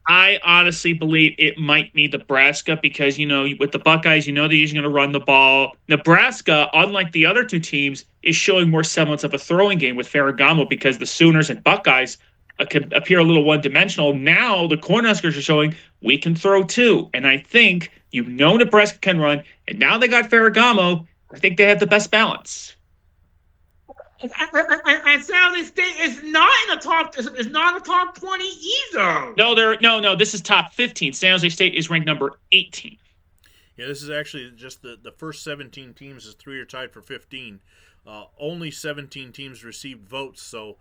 I honestly believe it might be Nebraska because, with the Buckeyes, they're usually going to run the ball. Nebraska, unlike the other 2 teams, is showing more semblance of a throwing game with Ferragamo because the Sooners and Buckeyes can appear a little one-dimensional. Now the Cornhuskers are showing we can throw too. And I think Nebraska can run, and now they got Ferragamo. I think they have the best balance. And San Jose State is not in the top. Is not in the top 20 either. No. This is top 15. San Jose State is ranked number 18. Yeah, this is actually just the first 17 teams. Is 3 are tied for 15. Only 17 teams received votes, so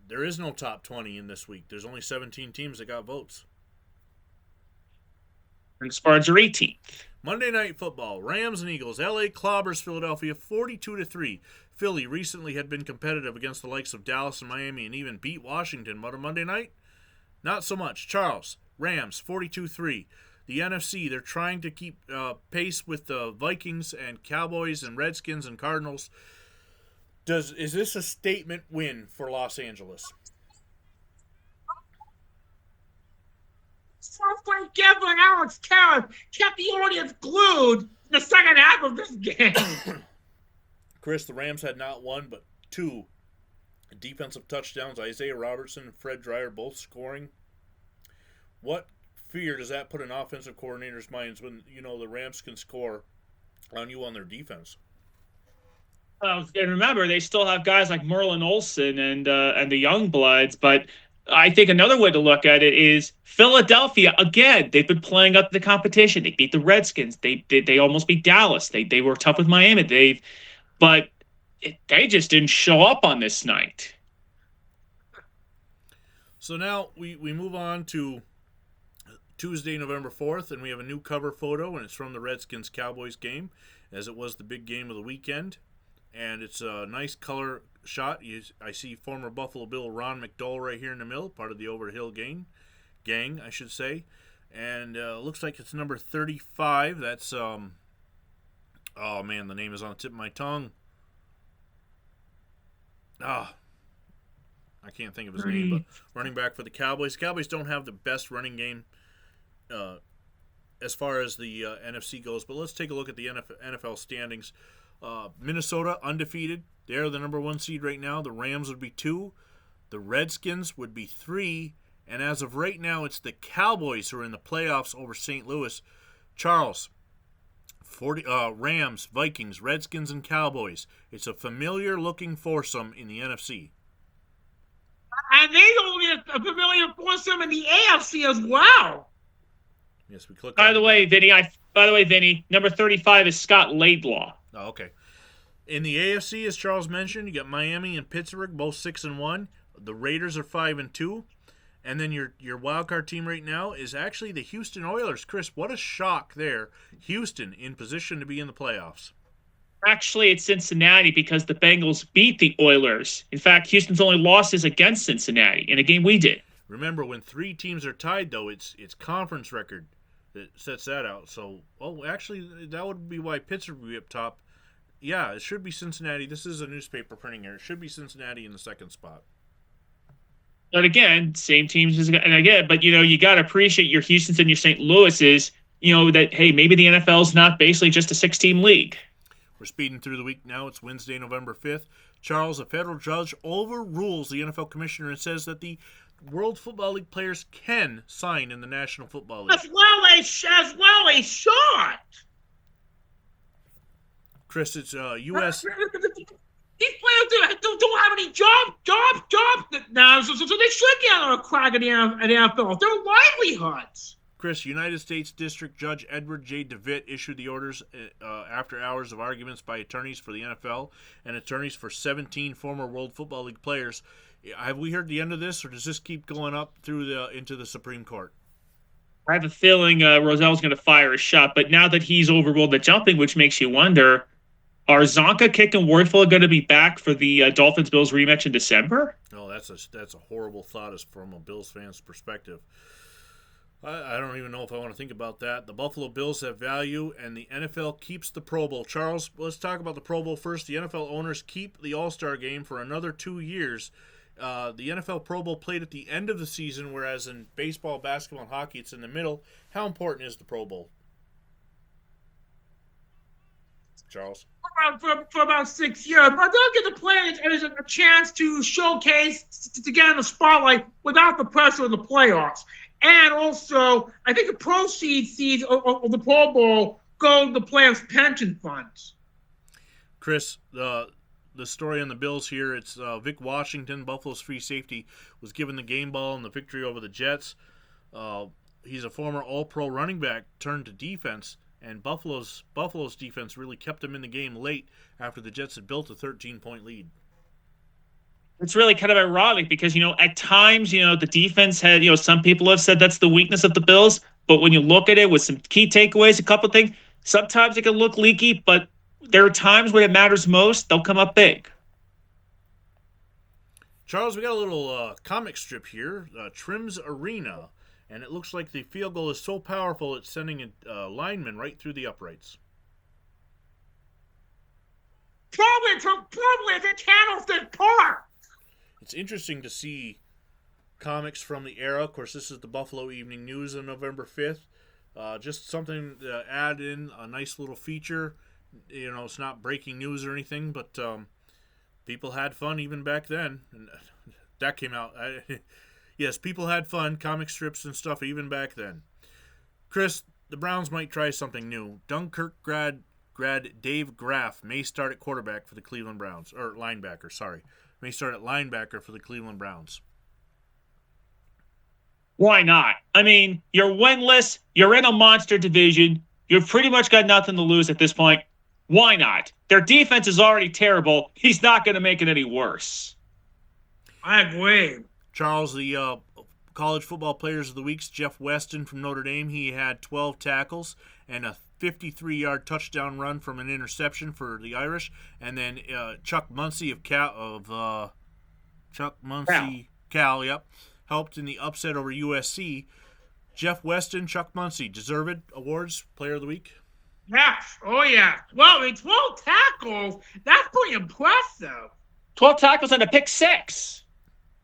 there is no top 20 in this week. There's only 17 teams that got votes. And the Spartans are 18th. Monday Night Football, Rams and Eagles. LA clobbers Philadelphia 42-3. Philly recently had been competitive against the likes of Dallas and Miami and even beat Washington, but on Monday night, not so much. Charles, Rams 42-3. The NFC, they're trying to keep pace with the Vikings and Cowboys and Redskins and Cardinals. Is this a statement win for Los Angeles? Sounds like Kevin and Alex Karras kept the audience glued in the second half of this game. Chris, the Rams had not one, but 2 defensive touchdowns. Isaiah Robertson and Fred Dreyer both scoring. What fear does that put in offensive coordinators' minds when, the Rams can score on you on their defense? And remember, they still have guys like Merlin Olsen and the young bloods, but I think another way to look at it is Philadelphia. Again, they've been playing up the competition. They beat the Redskins. They almost beat Dallas. They were tough with Miami. But they just didn't show up on this night. So now we move on to Tuesday, November 4th, and we have a new cover photo, and it's from the Redskins-Cowboys game, as it was the big game of the weekend. And it's a nice color shot. I see former Buffalo Bill Ron McDowell right here in the middle, part of the Overhill gang, I should say. And looks like it's number 35. That's, oh man, the name is on the tip of my tongue. I can't think of his name, but running back for the Cowboys. Cowboys don't have the best running game as far as the NFC goes, but let's take a look at the NFL standings. Minnesota, undefeated. They're the number 1 seed right now. The Rams would be 2. The Redskins would be 3. And as of right now, it's the Cowboys who are in the playoffs over St. Louis. Charles, Rams, Vikings, Redskins, and Cowboys. It's a familiar-looking foursome in the NFC. And they don't get a familiar foursome in the AFC as well. Yes, we click. By the way, Vinny, number 35 is Scott Laidlaw. Oh, okay. In the AFC, as Charles mentioned, you got Miami and Pittsburgh, both 6-1. The Raiders are 5-2. And then your wild card team right now is actually the Houston Oilers. Chris, what a shock there. Houston in position to be in the playoffs. Actually, it's Cincinnati because the Bengals beat the Oilers. In fact, Houston's only loss is against Cincinnati in a game we did. Remember, when 3 teams are tied, though, it's conference record that sets that out. So, actually, that would be why Pittsburgh would be up top. Yeah, it should be Cincinnati. This is a newspaper printing error. It should be Cincinnati in the second spot. But again, same teams but you got to appreciate your Houstons and your St. Louis's, that, hey, maybe the NFL is not basically just a 6-team league. We're speeding through the week now. It's Wednesday, November 5th. Charles, a federal judge, overrules the NFL commissioner and says that the World Football League players can sign in the National Football League. As well a shot. Chris, it's U.S. These players don't have any jobs now, so they should get on a crack at the NFL. Their livelihoods. Chris, United States District Judge Edward J. DeWitt issued the orders after hours of arguments by attorneys for the NFL and attorneys for 17 former World Football League players. Have we heard the end of this, or does this keep going up through into the Supreme Court? I have a feeling Rozell's going to fire a shot, but now that he's overruled the jumping, which makes you wonder, are Zonka, Kick, and Werfel going to be back for the Dolphins-Bills rematch in December? No, that's a horrible thought as from a Bills fan's perspective. I don't even know if I want to think about that. The Buffalo Bills have value, and the NFL keeps the Pro Bowl. Charles, let's talk about the Pro Bowl first. The NFL owners keep the All-Star Game for another 2 years. The NFL Pro Bowl played at the end of the season, whereas in baseball, basketball, and hockey, it's in the middle. How important is the Pro Bowl? Charles? For about 6 years, but they'll give the players a chance to showcase, to get in the spotlight without the pressure of the playoffs. And also, I think the proceeds of the Pro Bowl go to the players' pension funds. Chris, the story on the Bills here, it's Vic Washington, Buffalo's free safety, was given the game ball in the victory over the Jets. He's a former All-Pro running back turned to defense, and Buffalo's defense really kept him in the game late after the Jets had built a 13-point lead. It's really kind of ironic because, at times, the defense had, some people have said that's the weakness of the Bills. But when you look at it with some key takeaways, a couple of things, sometimes it can look leaky, but there are times when it matters most, they'll come up big. Charles, we got a little comic strip here, Trim's Arena, and it looks like the field goal is so powerful it's sending a lineman right through the uprights. Probably at Candlestick Park. It's interesting to see comics from the era. Of course, this is the Buffalo Evening News on November 5th. Just something to add in, a nice little feature. It's not breaking news or anything, but people had fun even back then. And that came out. Yes, people had fun, comic strips and stuff even back then. Chris, the Browns might try something new. Dunkirk grad Dave Graff may start at quarterback for the Cleveland Browns. Or linebacker, sorry. May start at linebacker for the Cleveland Browns. Why not? I mean, you're winless. You're in a monster division. You've pretty much got nothing to lose at this point. Why not? Their defense is already terrible. He's not going to make it any worse. I agree. Charles, the college football players of the week's Jeff Weston from Notre Dame. He had 12 tackles and a 53-yard touchdown run from an interception for the Irish, and then Chuck Muncie of Cal, yep, helped in the upset over USC. Jeff Weston, Chuck Muncie, deserved awards, Player of the Week. Yes, oh yeah. Well, 12 tackles, that's pretty impressive. 12 tackles and a pick six.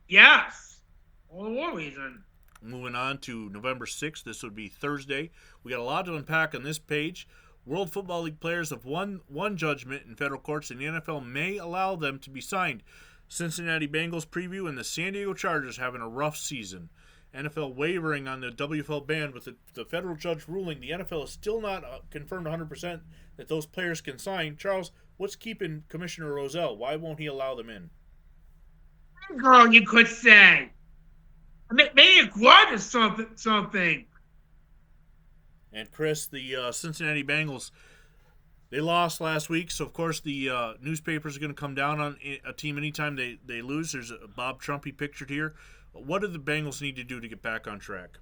Yes, all the more reason. Moving on to November 6th, this would be Thursday. We got a lot to unpack on this page. World Football League players have won judgment in federal courts, and the NFL may allow them to be signed. Cincinnati Bengals preview and the San Diego Chargers having a rough season. NFL wavering on the WFL ban with the federal judge ruling. The NFL is still not confirmed 100% that those players can sign. Charles, what's keeping Commissioner Rozelle? Why won't he allow them in? Girl, you could say. Maybe a grudge or something. And Chris, the Cincinnati Bengals They lost last week, so of course the newspapers are going to come down on a team anytime they lose. There's a Bob Trumpy pictured here. What do the Bengals need to do to get back on track?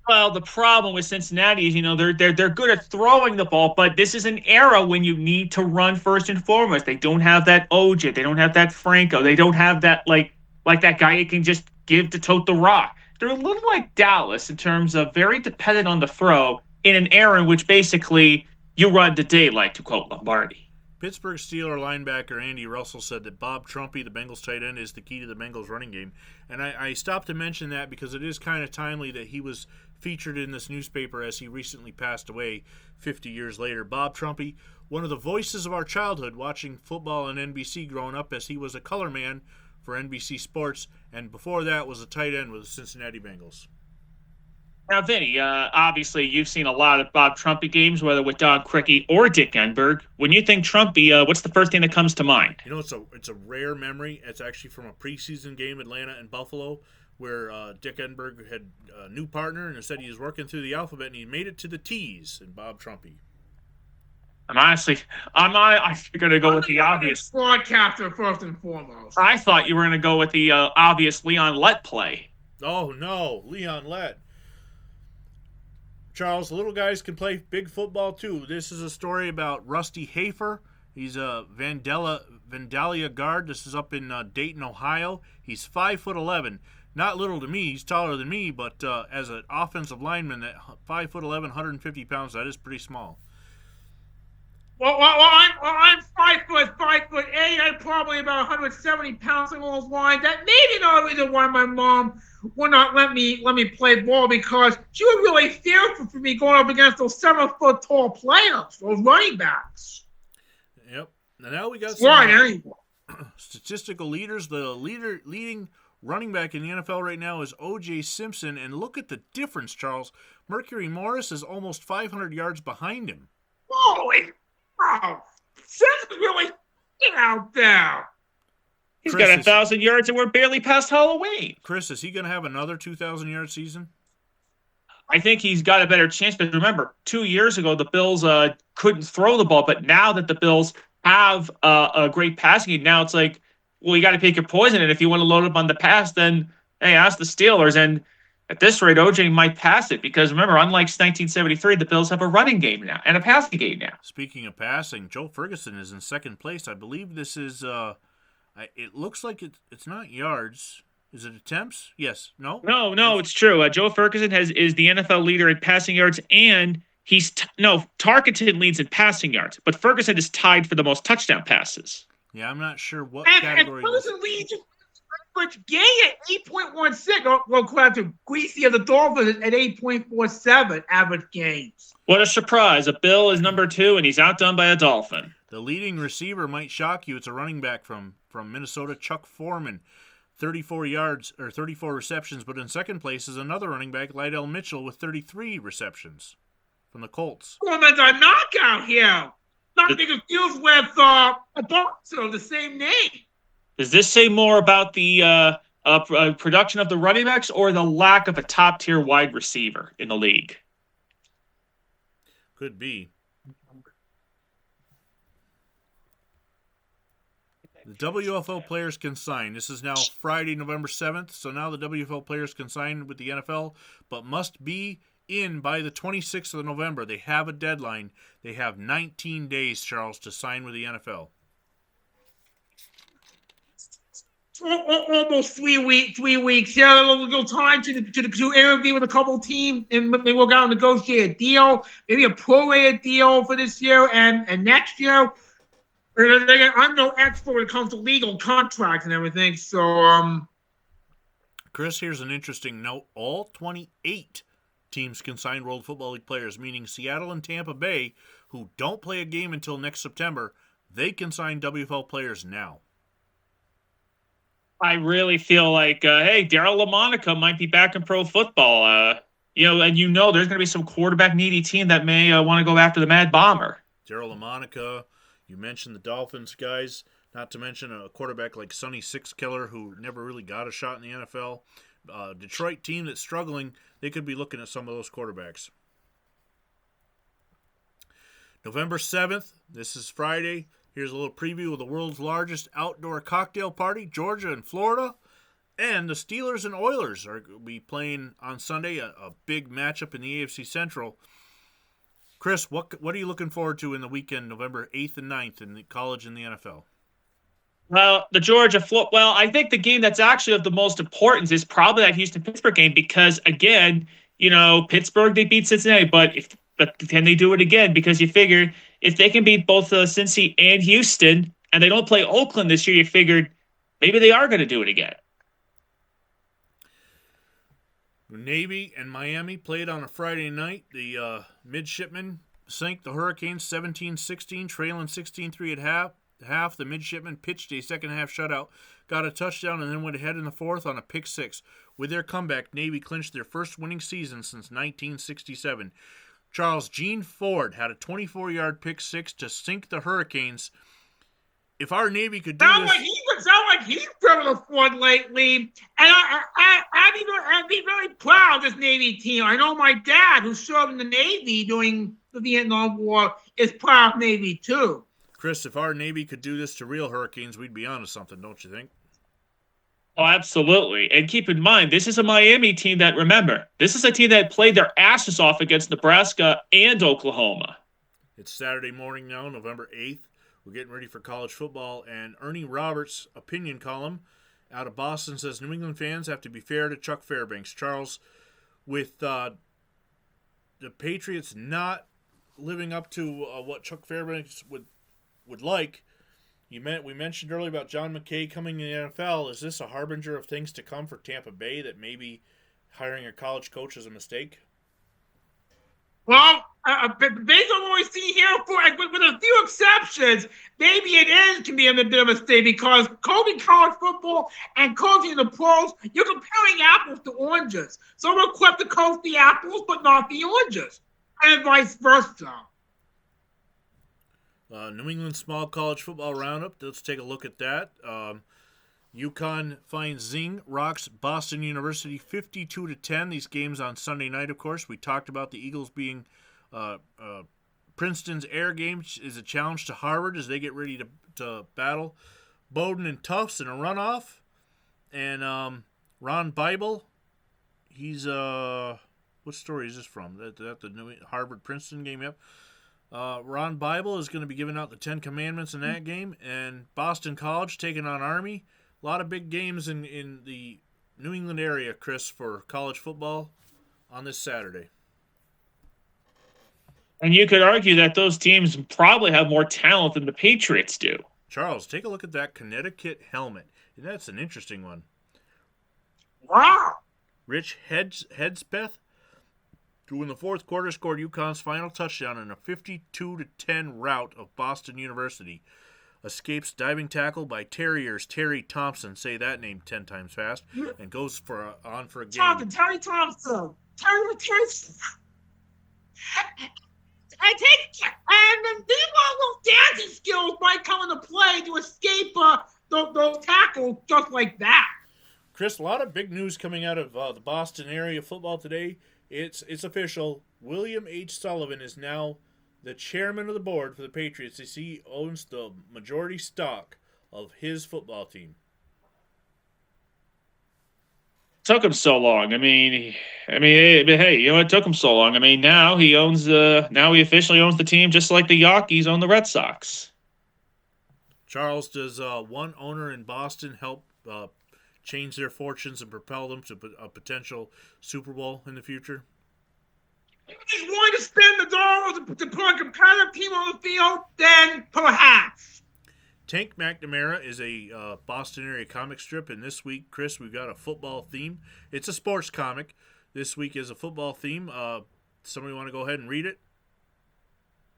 Well, the problem with Cincinnati is, they're good at throwing the ball, but this is an era when you need to run first and foremost. They don't have that OJ, they don't have that Franco, they don't have that like that guy you can just give to tote the rock. They're a little like Dallas in terms of very dependent on the throw in an era in which basically you run the daylight, to quote Lombardi. Pittsburgh Steelers linebacker Andy Russell said that Bob Trumpy, the Bengals tight end, is the key to the Bengals running game. And I stopped to mention that because it is kind of timely that he was featured in this newspaper as he recently passed away 50 years later. Bob Trumpy, one of the voices of our childhood, watching football on NBC growing up, as he was a color man for NBC Sports, and before that was a tight end with the Cincinnati Bengals. Now, Vinny, obviously you've seen a lot of Bob Trumpy games, whether with Don Criqui or Dick Enberg. When you think Trumpy, what's the first thing that comes to mind? It's a rare memory. It's actually from a preseason game, Atlanta and Buffalo, where Dick Enberg had a new partner and said he was working through the alphabet and he made it to the T's in Bob Trumpy. I'm going to go with the obvious. Broadcaster first and foremost. I thought you were going to go with the obvious Leon Lett play. Oh, no, Leon Lett. Charles, little guys can play big football too. This is a story about Rusty Hafer. He's a Vandalia guard. This is up in Dayton, Ohio. He's 5'11". Not little to me. He's taller than me, but as an offensive lineman, at 5'11", 150 pounds, that is pretty small. Well, I'm 5'8". I'm probably about 170 pounds along those lines. That may be another reason why my mom would not let me play ball, because she was really fearful for me going up against those 7-foot tall players, those running backs. Yep. Now we got some anyway. Statistical leaders. The leading running back in the NFL right now is O.J. Simpson, and look at the difference, Charles. Mercury Morris is almost 500 yards behind him. Holy wow! Simpson's really out there. He's got 1,000 yards, and we're barely past Halloween. Chris, is he going to have another 2,000-yard season? I think he's got a better chance. But remember, 2 years ago, the Bills couldn't throw the ball. But now that the Bills have a great passing game, now it's like, well, you got to pick your poison. And if you want to load up on the pass, then, hey, ask the Steelers. And at this rate, OJ might pass it. Because remember, unlike 1973, the Bills have a running game now and a passing game now. Speaking of passing, Joe Ferguson is in second place. I believe this is... it looks like it's not yards. Is it attempts? Yes. No? No, it's true. Joe Ferguson is the NFL leader in passing yards, and Tarkenton leads in passing yards, but Ferguson is tied for the most touchdown passes. Yeah, I'm not sure what category. And Ferguson leads in average gain at 8.16. Well, credit to Greasy of the Dolphins at 8.47 average gains. What a surprise. A Bill is number 2, and he's outdone by a Dolphin. The leading receiver might shock you. It's a running back from Minnesota, Chuck Foreman. 34 yards or 34 receptions, but in second place is another running back, Lydell Mitchell, with 33 receptions from the Colts. Foreman's a knockout here. Not to be confused with a boxer of the same name. Does this say more about the production of the running backs or the lack of a top-tier wide receiver in the league? Could be. The WFL players can sign. This is now Friday, November 7th, so now the WFL players can sign with the NFL, but must be in by the 26th of November. They have a deadline. They have 19 days, Charles, to sign with the NFL. Almost 3 weeks. Yeah, a little time to interview with a couple teams, and maybe we'll go and negotiate a deal, maybe a prorated deal for this year and next year. I'm no expert when it comes to legal contracts and everything, so Chris, here's an interesting note. All 28 teams can sign World Football League players, meaning Seattle and Tampa Bay, who don't play a game until next September, they can sign WFL players now. I really feel like, hey, Daryl LaMonica might be back in pro football. And there's going to be some quarterback needy team that may want to go after the Mad Bomber. Daryl LaMonica. You mentioned the Dolphins guys, not to mention a quarterback like Sonny Sixkiller, who never really got a shot in the NFL. Detroit team that's struggling, they could be looking at some of those quarterbacks. November 7th, this is Friday. Here's a little preview of the world's largest outdoor cocktail party, Georgia and Florida. And the Steelers and Oilers are going to be playing on Sunday, a big matchup in the AFC Central. Chris, what are you looking forward to in the weekend, November 8th and 9th, in the college and the NFL? Well, I think the game that's actually of the most importance is probably that Houston-Pittsburgh game because, again, Pittsburgh, they beat Cincinnati, but can they do it again? Because you figure if they can beat both Cincy and Houston, and they don't play Oakland this year, you figured maybe they are going to do it again. Navy and Miami played on a Friday night. The midshipmen sank the Hurricanes 17-16, trailing 16-3 at half. The midshipmen pitched a second-half shutout, got a touchdown, and then went ahead in the fourth on a pick six. With their comeback, Navy clinched their first winning season since 1967. Charles Gene Ford had a 24-yard pick six to sink the Hurricanes. If our Navy could do this... Sound like he's driven a Ford lately. And I'd be really proud of this Navy team. I know my dad, who served in the Navy during the Vietnam War, is proud of Navy too. Chris, if our Navy could do this to real Hurricanes, we'd be onto something, don't you think? Oh, absolutely. And keep in mind, this is a Miami team that, remember, this is a team that played their asses off against Nebraska and Oklahoma. It's Saturday morning now, November 8th. We're getting ready for college football, and Ernie Roberts' opinion column out of Boston says New England fans have to be fair to Chuck Fairbanks. Charles, with the Patriots not living up to what Chuck Fairbanks would like, we mentioned earlier about John McKay coming in the NFL. Is this a harbinger of things to come for Tampa Bay, that maybe hiring a college coach is a mistake? Well, based on what we've seen here, with a few exceptions, maybe can be a bit of a mistake because coaching college football and coaching the pros, you're comparing apples to oranges. So we're equipped to coach the apples, but not the oranges, and vice versa. New England Small College Football Roundup. Let's take a look at that. UConn finds Zing rocks Boston University 52-10. These games on Sunday night, of course. We talked about the Eagles being Princeton's air game is a challenge to Harvard as they get ready to battle Bowdoin and Tufts in a runoff. And Ron Bible, he's what story is this from? That the new Harvard-Princeton game? Yep. Ron Bible is going to be giving out the 10 Commandments in that game. And Boston College taking on Army. A lot of big games in the New England area, Chris, for college football on this Saturday. And you could argue that those teams probably have more talent than the Patriots do. Charles, take a look at that Connecticut helmet. That's an interesting one. Wow. Rich Hedspeth, who in the fourth quarter scored UConn's final touchdown in a 52-10 rout of Boston University. Escapes diving tackle by Terriers Terry Thompson, say that name 10 times fast, and goes on for a game. Terry Thompson. Terry Thompson. And these little dancing skills might come into play to escape those tackles just like that. Chris, a lot of big news coming out of the Boston area football today. It's official. William H. Sullivan is now the chairman of the board for the Patriots. He owns the majority stock of his football team. Took him so long. I mean, hey, it took him so long. I mean, now he officially owns the team, just like the Yankees own the Red Sox. Charles, does one owner in Boston help change their fortunes and propel them to a potential Super Bowl in the future? If he's willing to spend the dollars to put a competitive team on the field, then perhaps. Tank McNamara is a Boston area comic strip, and this week, Chris, we've got a football theme. It's a sports comic. This week is a football theme. Somebody want to go ahead and read it?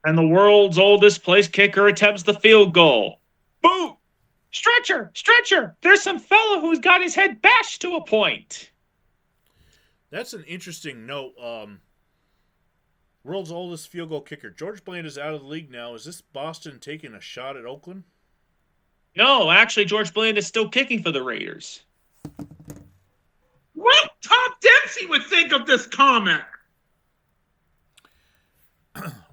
And the world's oldest place kicker attempts the field goal. Boom! Stretcher! There's some fellow who's got his head bashed to a point. That's an interesting note. World's oldest field goal kicker. George Bland is out of the league now. Is this Boston taking a shot at Oakland? No, actually, George Bland is still kicking for the Raiders. What Tom Dempsey would think of this comment?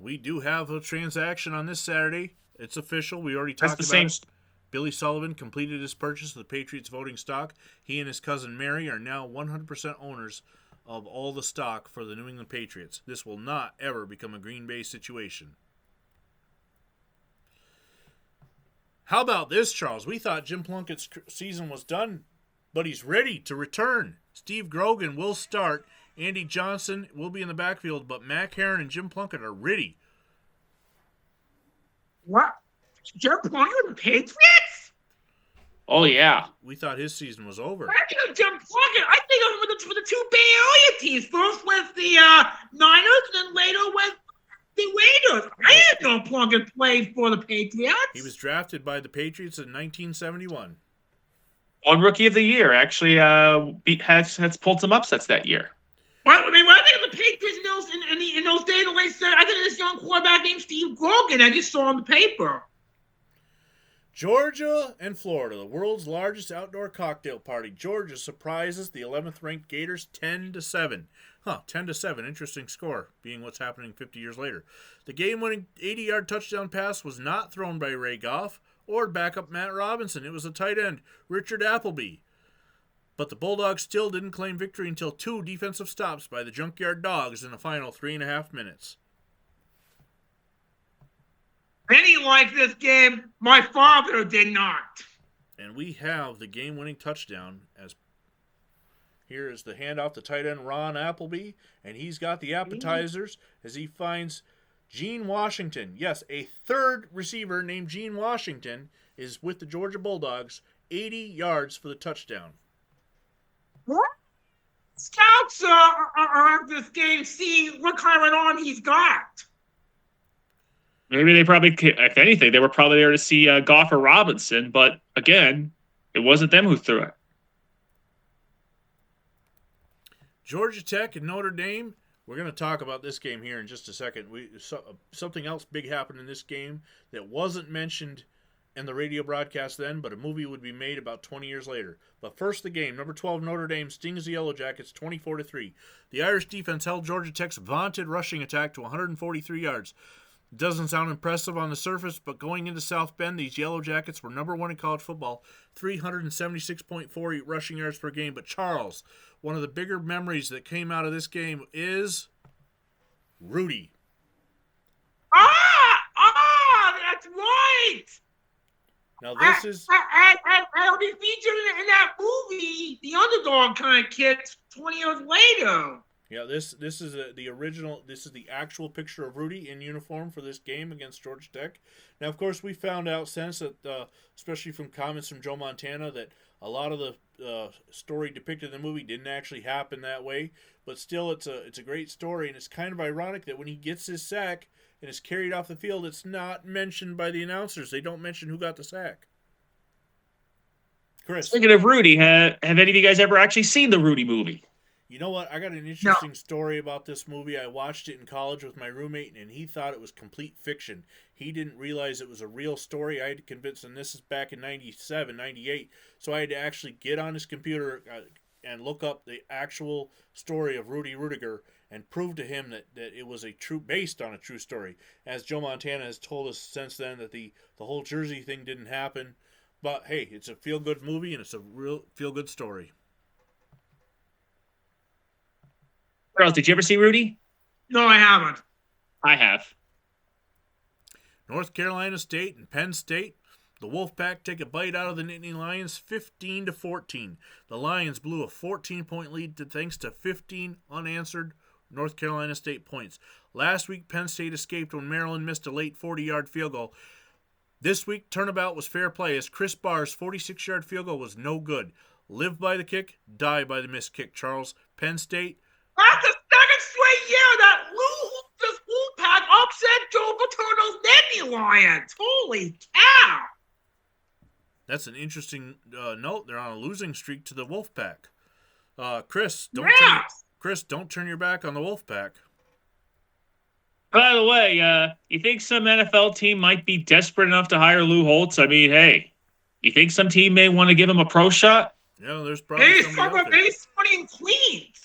we do have a transaction on this Saturday. It's official. We already That's talked the about same. it. Billy Sullivan completed his purchase of the Patriots voting stock. He and his cousin Mary are now 100% owners of all the stock for the New England Patriots. This will not ever become a Green Bay situation. How about this, Charles? We thought Jim Plunkett's season was done, but he's ready to return. Steve Grogan will start. Andy Johnson will be in the backfield, but Mac Herron and Jim Plunkett are ready. What? Jim Plunkett with the Patriots? Oh, yeah. We thought his season was over. I think of Jim Plunkett. I think of him with the two Bay Area teams. First with the Niners, and then later with the Raiders. I didn't know Plunkett played for the Patriots. He was drafted by the Patriots in 1971. One Rookie of the Year. Actually, has pulled some upsets that year. Well, I mean, when I think of the Patriots in those days, the late 70s, I think of this young quarterback named Steve Grogan. I just saw on the paper. Georgia and Florida, the world's largest outdoor cocktail party. Georgia surprises the 11th-ranked Gators 10-7. 10-7. Interesting score, being what's happening 50 years later. The game-winning 80-yard touchdown pass was not thrown by Ray Goff or backup Matt Robinson. It was a tight end, Richard Appleby. But the Bulldogs still didn't claim victory until 2 defensive stops by the Junkyard Dogs in the final 3.5 minutes. Many like this game. My father did not. And we have the game-winning touchdown. As here is the handoff to tight end Ron Appleby, and he's got the appetizers as he finds Gene Washington. Yes, a third receiver named Gene Washington is with the Georgia Bulldogs, 80 yards for the touchdown. What? Scouts are at this game seeing what kind of an arm he's got. Maybe they probably, if anything, they were probably there to see Goff or Robinson. But again, it wasn't them who threw it. Georgia Tech and Notre Dame. We're going to talk about this game here in just a second. Something else big happened in this game that wasn't mentioned in the radio broadcast then, but a movie would be made about 20 years later. But first, the game. Number 12, Notre Dame stings the Yellow Jackets 24-3. The Irish defense held Georgia Tech's vaunted rushing attack to 143 yards. Doesn't sound impressive on the surface, but going into South Bend, these Yellow Jackets were number 1 in college football, 376.4 rushing yards per game. But Charles, one of the bigger memories that came out of this game is Rudy. That's right. Now this is... I'll be featured in that movie, The Underdog kind of kid, 20 years later. Yeah, this is the original. This is the actual picture of Rudy in uniform for this game against Georgia Tech. Now, of course, we found out since that, especially from comments from Joe Montana, that a lot of the story depicted in the movie didn't actually happen that way. But still, it's a great story, and it's kind of ironic that when he gets his sack and is carried off the field, it's not mentioned by the announcers. They don't mention who got the sack. Chris, Speaking of Rudy, have any of you guys ever actually seen the Rudy movie? you know what? I got an interesting story about this movie. I watched it in college with my roommate, and he thought it was complete fiction. He didn't realize it was a real story. I had to convince him. This is back in 97, 98. So I had to actually get on his computer and look up the actual story of Rudy Rudiger and prove to him that it was based on a true story. As Joe Montana has told us since then that the whole Jersey thing didn't happen. But hey, it's a feel-good movie, and it's a real feel-good story. Charles, did you ever see Rudy? No, I haven't. I have. North Carolina State and Penn State. The Wolfpack take a bite out of the Nittany Lions 15-14. The Lions blew a 14-point lead thanks to 15 unanswered North Carolina State points. Last week, Penn State escaped when Maryland missed a late 40-yard field goal. This week, turnabout was fair play as Chris Barr's 46-yard field goal was no good. Live by the kick, die by the missed kick, Charles. Penn State. That's the second straight year that this Wolfpack upset Joe Paterno's Nittany Lions. Holy cow! That's an interesting note. They're on a losing streak to the Wolfpack. Chris, don't turn your back on the Wolfpack. By the way, you think some NFL team might be desperate enough to hire Lou Holtz? I mean, hey, you think some team may want to give him a pro shot? Yeah, there's probably somebody out there. Maybe somebody in Queens.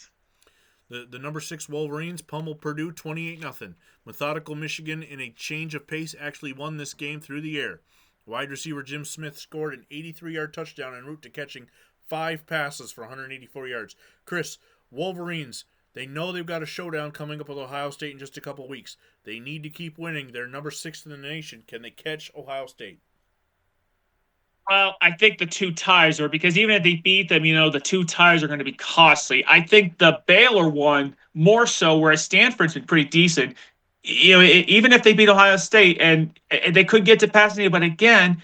The number 6 Wolverines pummeled Purdue 28-0. Methodical Michigan, in a change of pace, actually won this game through the air. Wide receiver Jim Smith scored an 83-yard touchdown en route to catching 5 passes for 184 yards. Chris, Wolverines, they know they've got a showdown coming up with Ohio State in just a couple weeks. They need to keep winning. They're number 6 in the nation. Can they catch Ohio State? Well, I think the 2 ties are, because even if they beat them, the 2 ties are going to be costly. I think the Baylor one more so, whereas Stanford's been pretty decent. Even if they beat Ohio State and they could get to Pasadena, but again,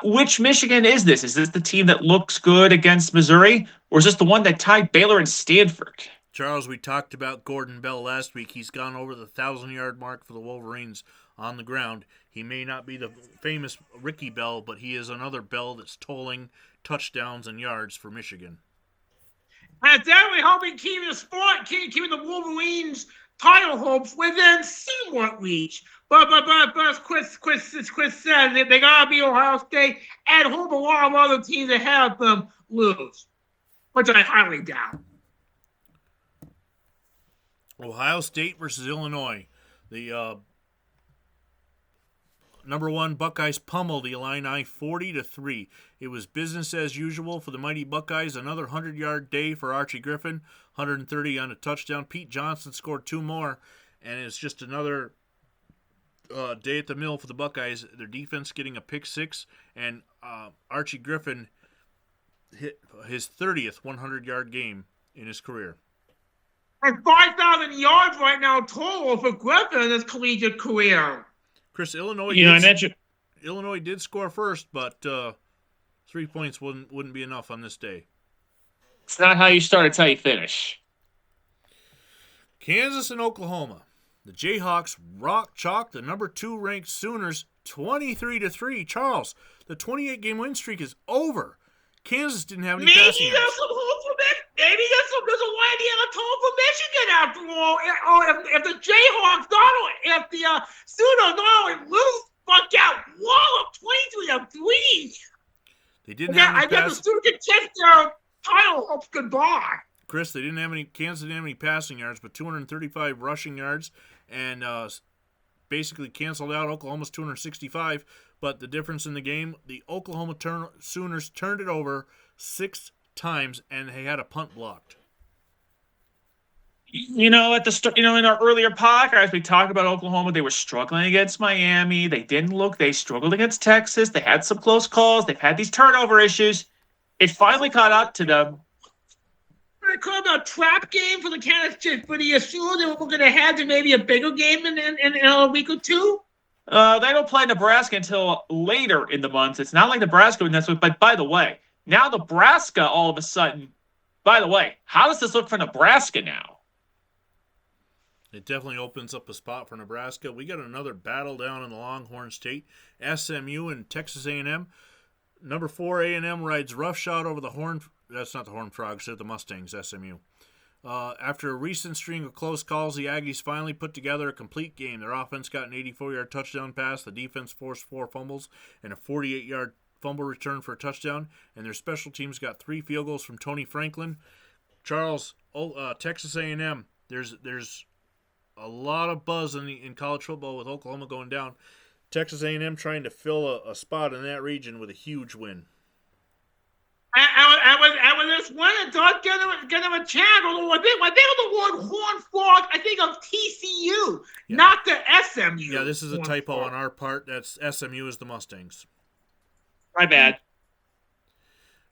which Michigan is this? Is this the team that looks good against Missouri, or is this the one that tied Baylor and Stanford? Charles, we talked about Gordon Bell last week. He's gone over the 1,000-yard mark for the Wolverines on the ground. He may not be the famous Ricky Bell, but he is another Bell that's tolling touchdowns and yards for Michigan. And definitely helping keeping keeping the Wolverines' title hopes within somewhat reach. But as Chris said, they gotta be Ohio State and hope a lot of other teams that have them lose, which I highly doubt. Ohio State versus Illinois. The number 1 Buckeyes pummeled the Illini 40-3. It was business as usual for the mighty Buckeyes. Another 100-yard day for Archie Griffin, 130 on a touchdown. Pete Johnson scored 2 more, and it's just another day at the mill for the Buckeyes. Their defense getting a pick 6, and Archie Griffin hit his 30th 100-yard game in his career. And 5,000 yards right now total for Griffin in his collegiate career. Chris, Illinois did score first, but 3 points wouldn't be enough on this day. It's not how you start, it's how you finish. Kansas and Oklahoma. The Jayhawks chalked the number 2 ranked Sooners 23-3. Charles, the 28-game win streak is over. Kansas didn't have any passing yards. Maybe there's some hope for Michigan. Maybe there's a way to get a toll for Michigan after all. If the Jayhawks if the Sooners not only lose, but get walloped 23-3. They didn't have any I guess the Sooners can kiss their title hopes goodbye. Chris, Kansas didn't have any passing yards, but 235 rushing yards, and basically canceled out Oklahoma's 265. But the difference in the game, the Oklahoma Sooners turned it over 6 times, and they had a punt blocked. At the start, in our earlier podcast, we talked about Oklahoma. They were struggling against Miami. They struggled against Texas. They had some close calls. They've had these turnover issues. It finally caught up to them. They called a trap game for the Kansas, but he assumed that we're going to have maybe a bigger game in a week or two. They don't play Nebraska until later in the month. It's not like Nebraska next week. But by the way, now Nebraska all of a sudden. By the way, how does this look for Nebraska now? It definitely opens up a spot for Nebraska. We got another battle down in the Longhorn State. SMU and Texas A&M. Number 4 A&M rides roughshod over the Horn. That's not the Horned Frogs, they're the Mustangs, SMU. After a recent string of close calls, the Aggies finally put together a complete game. Their offense got an 84-yard touchdown pass. The defense forced 4 fumbles and a 48-yard fumble return for a touchdown. And their special teams got 3 field goals from Tony Franklin. Charles, Texas A&M, there's a lot of buzz in college football with Oklahoma going down. Texas A&M trying to fill a spot in that region with a huge win. I was just wanting to give them a chance. I think of the word Horned Frog, I think of TCU, not the SMU. Yeah, this is a typo on our part. That's SMU is the Mustangs. My bad.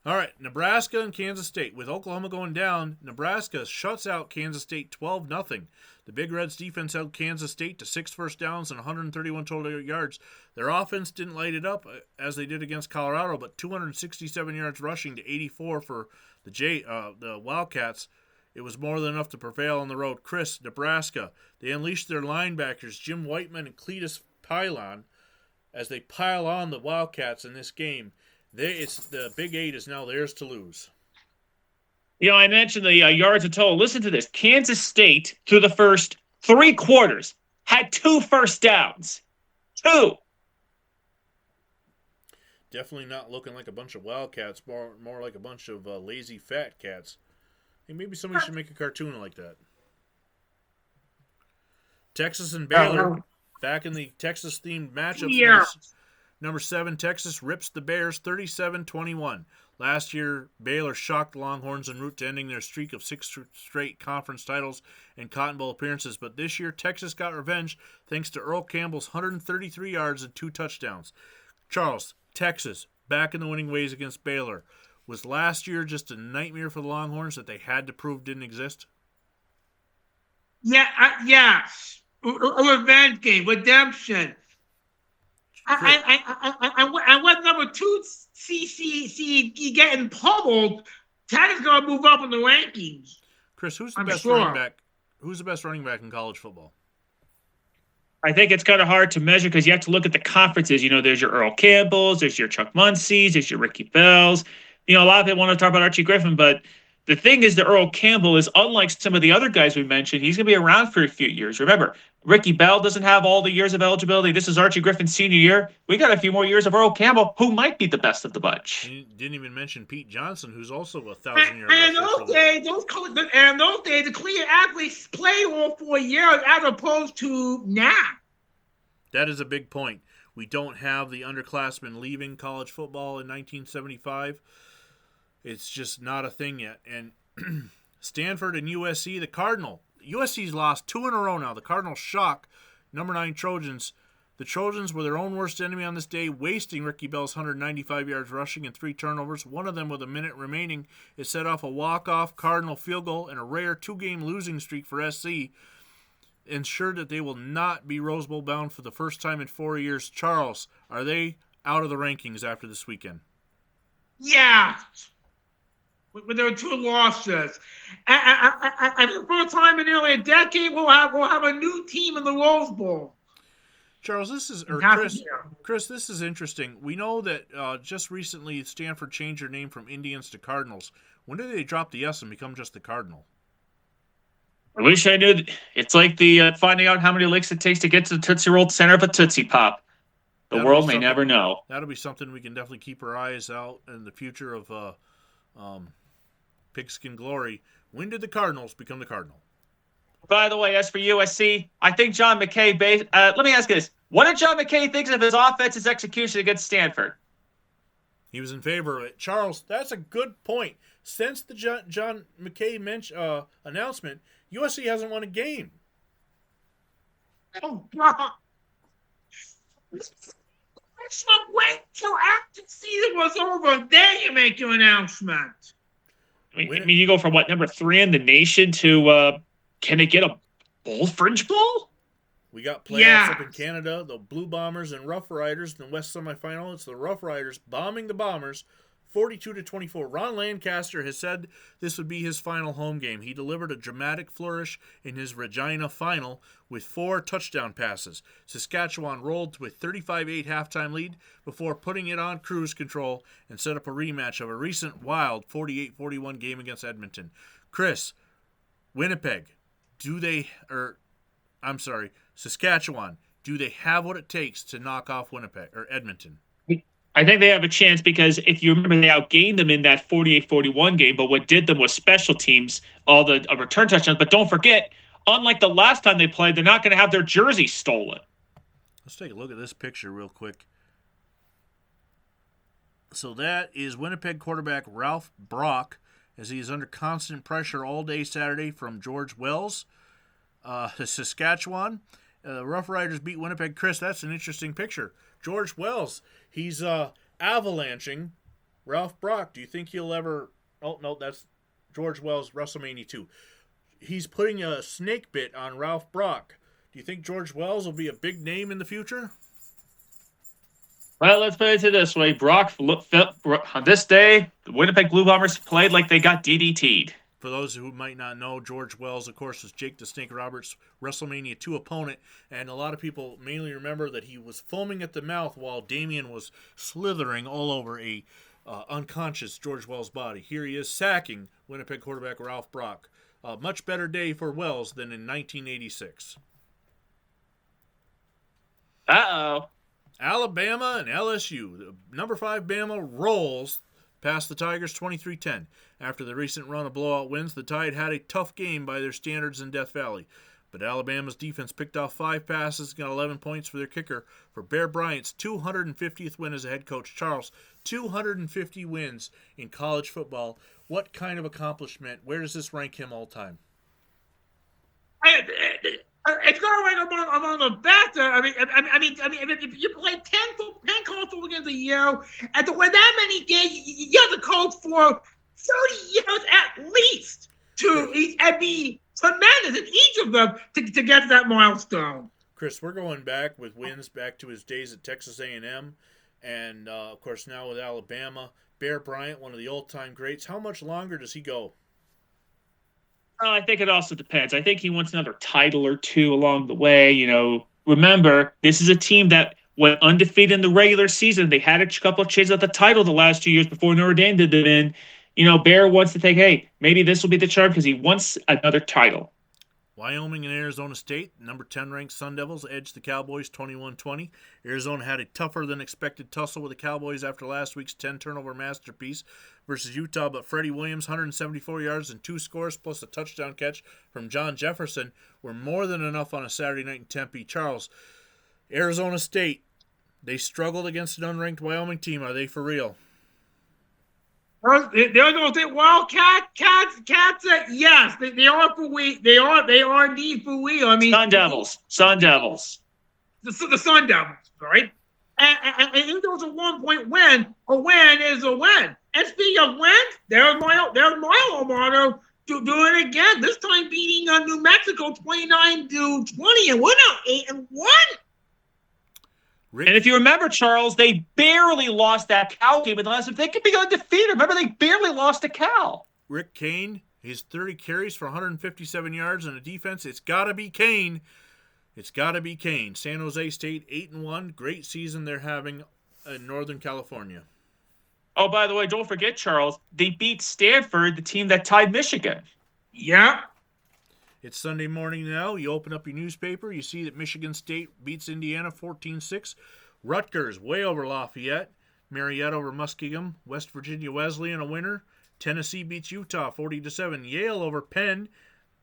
All right, Nebraska and Kansas State. With Oklahoma going down, Nebraska shuts out Kansas State 12-0. The Big Reds defense held Kansas State to 6 first downs and 131 total yards. Their offense didn't light it up as they did against Colorado, but 267 yards rushing to 84 for the Wildcats. It was more than enough to prevail on the road. Chris, Nebraska, they unleashed their linebackers, Jim Whiteman and Cletus Pylon, as they pile on the Wildcats in this game. The Big 8 is now theirs to lose. I mentioned the yards of total. Listen to this. Kansas State, through the first 3 quarters, had 2 first downs. 2. Definitely not looking like a bunch of Wildcats, more like a bunch of lazy fat cats. Hey, maybe somebody should make a cartoon like that. Texas and Baylor, back in the Texas-themed matchups. Number 7, Texas rips the Bears 37-21. Last year, Baylor shocked the Longhorns en route to ending their streak of 6 straight conference titles and Cotton Bowl appearances. But this year, Texas got revenge thanks to Earl Campbell's 133 yards and 2 touchdowns. Charles, Texas, back in the winning ways against Baylor. Was last year just a nightmare for the Longhorns that they had to prove didn't exist? Yes. A revenge game, redemption. And with number 2 CC getting pummeled, Teddy's gonna move up in the rankings. Chris, who's the best running back? Who's the best running back in college football? I think it's kind of hard to measure because you have to look at the conferences. There's your Earl Campbells, there's your Chuck Muncies, there's your Ricky Bells. A lot of people want to talk about Archie Griffin, but the thing is that Earl Campbell is unlike some of the other guys we mentioned. He's going to be around for a few years. Remember, Ricky Bell doesn't have all the years of eligibility. This is Archie Griffin's senior year. We got a few more years of Earl Campbell, who might be the best of the bunch. You didn't even mention Pete Johnson, who's also 1,000-year. And in those days, the clear athletes played all 4 years as opposed to now. That is a big point. We don't have the underclassmen leaving college football in 1975. It's just not a thing yet. And Stanford and USC, the Cardinal. USC's lost 2 in a row now. The Cardinals shock number 9 Trojans. The Trojans were their own worst enemy on this day, wasting Ricky Bell's 195 yards rushing and 3 turnovers. One of them with a minute remaining. It set off a walk-off Cardinal field goal and a rare 2-game losing streak for SC. Ensured that they will not be Rose Bowl bound for the first time in 4 years. Charles, are they out of the rankings after this weekend? Yeah. But there were 2 losses. And for the first time in nearly a decade, we'll have a new team in the Rose Bowl. Charles, Chris, this is interesting. We know that just recently Stanford changed their name from Indians to Cardinals. When did they drop the S and become just the Cardinal? I wish I knew. It's like the finding out how many licks it takes to get to the Tootsie Roll center of a Tootsie Pop. The world may never know. That'll be something we can definitely keep our eyes out in the future of Pigskin Glory. When did the Cardinals become the Cardinal? By the way, as for USC, I think John McKay. Let me ask you this: what did John McKay think of his offense's execution against Stanford? He was in favor of it. Charles, that's a good point. Since the John McKay announcement, USC hasn't won a game. Oh, God. Let's not wait till after the season was over. Then you make your announcement. I mean, you go from number 3 in the nation to can it get a bowl fringe bowl? We got playoffs up in Canada. The Blue Bombers and Rough Riders in the West semifinal. It's the Rough Riders bombing the Bombers 42-24. Ron Lancaster has said this would be his final home game. He delivered a dramatic flourish in his Regina final with 4 touchdown passes. Saskatchewan rolled to a 35-8 halftime lead before putting it on cruise control and set up a rematch of a recent wild 48-41 game against Edmonton. Chris, Winnipeg, Saskatchewan, do they have what it takes to knock off Winnipeg or Edmonton? I think they have a chance because if you remember, they outgained them in that 48-41 game, but what did them was special teams, all the return touchdowns. But don't forget, unlike the last time they played, they're not going to have their jersey stolen. Let's take a look at this picture real quick. So that is Winnipeg quarterback Ralph Brock, as he is under constant pressure all day Saturday from George Wells to Saskatchewan. Rough Riders beat Winnipeg. Chris, that's an interesting picture. George Wells, he's avalanching Ralph Brock. Do you think he'll ever... Oh, no, that's George Wells, WrestleMania 2. He's putting a snake bit on Ralph Brock. Do you think George Wells will be a big name in the future? Well, let's put it this way. Brock, on this day, the Winnipeg Blue Bombers played like they got DDT'd. For those who might not know, George Wells, of course, was Jake the Snake Roberts' WrestleMania 2 opponent, and a lot of people mainly remember that he was foaming at the mouth while Damien was slithering all over a unconscious George Wells' body. Here he is sacking Winnipeg quarterback Ralph Brock. A much better day for Wells than in 1986. Uh-oh. Alabama and LSU. The number 5 Bama rolls passed the Tigers 23-10. After the recent run of blowout wins, the Tide had a tough game by their standards in Death Valley. But Alabama's defense picked off 5 passes and got 11 points for their kicker for Bear Bryant's 250th win as a head coach. Charles, 250 wins in college football. What kind of accomplishment? Where does this rank him all time? It's going among the best. I mean, if you play 10 college football games a year, and to win that many games, you have to coach for 30 years at least and be tremendous in each of them to get to that milestone. Chris, we're going back with wins back to his days at Texas A&M, and of course now with Alabama. Bear Bryant, one of the all-time greats. How much longer does he go? I think it also depends. I think he wants another title or two along the way. Remember, this is a team that went undefeated in the regular season. They had a couple of chases at the title the last 2 years before Notre Dame did it in. Bear wants to think, hey, maybe this will be the charm because he wants another title. Wyoming and Arizona State, number 10 ranked Sun Devils, edged the Cowboys 21-20. Arizona had a tougher than expected tussle with the Cowboys after last week's 10-turnover masterpiece versus Utah, but Freddie Williams' 174 yards and 2 scores plus a touchdown catch from John Jefferson were more than enough on a Saturday night in Tempe. Charles, Arizona State, they struggled against an unranked Wyoming team. Are they for real? They're going to say, well, cats. Yes, they are for we. They are indeed for we. I mean, Sun Devils. The Sun Devils, right? And there was a 1 point win. A win is a win. And speaking of wins, there's my motto to do it again. This time beating New Mexico 29-20, and we're now 8-1. Rick, and if you remember, Charles, they barely lost that Cal game in the last. If they could be undefeated, remember they barely lost to Cal. Rick Kane, his 30 carries for 157 yards and a defense. It's got to be Kane. It's got to be Kane. San Jose State 8-1. Great season they're having in Northern California. Oh, by the way, don't forget, Charles, they beat Stanford, the team that tied Michigan. Yeah. It's Sunday morning now. You open up your newspaper. You see that Michigan State beats Indiana 14-6. Rutgers way over Lafayette. Marietta over Muskingum. West Virginia Wesleyan a winner. Tennessee beats Utah 40-7. Yale over Penn.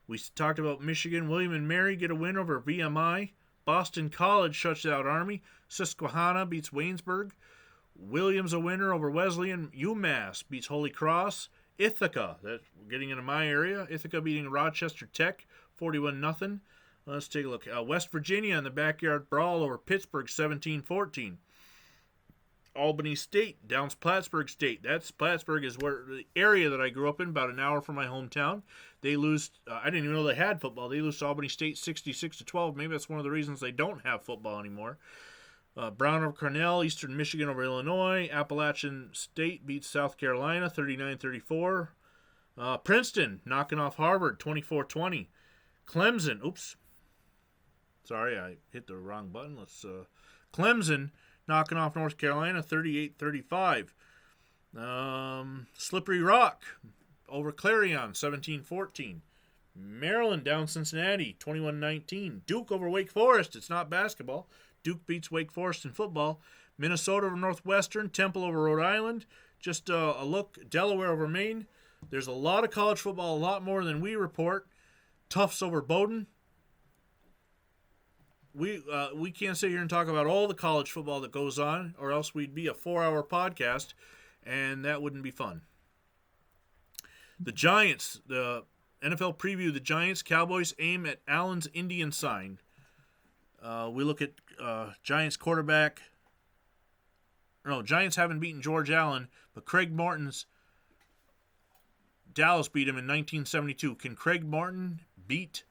We talked about Michigan. William and Mary get a win over VMI. Boston College shuts out Army. Susquehanna beats Waynesburg. Williams a winner over Wesleyan. UMass beats Holy Cross. Ithaca, that's getting into my area. Ithaca beating Rochester Tech 41-0. Let's take a look. West Virginia in the backyard brawl over Pittsburgh 17-14. Albany State downs Plattsburgh State. Plattsburgh is where the area that I grew up in, about an hour from my hometown. They lose. I didn't even know they had football. They lose to Albany State 66-12. Maybe that's one of the reasons they don't have football anymore. Brown over Cornell, Eastern Michigan over Illinois. Appalachian State beats South Carolina 39-34. Princeton knocking off Harvard 24-20. Clemson, oops. Sorry, I hit the wrong button. Clemson knocking off North Carolina 38-35. Slippery Rock over Clarion 17-14. Maryland down Cincinnati 21-19. Duke over Wake Forest. It's not basketball. Duke beats Wake Forest in football. Minnesota over Northwestern. Temple over Rhode Island. Just a look. Delaware over Maine. There's a lot of college football, a lot more than we report. Tufts over Bowdoin. We can't sit here and talk about all the college football that goes on, or else we'd be a 4-hour podcast, and that wouldn't be fun. The Giants, the NFL preview, the Giants, Cowboys aim at Allen's Indian sign. We look at Giants quarterback. No, Giants haven't beaten George Allen, but Craig Morton's Dallas beat him in 1972. Can Craig Morton beat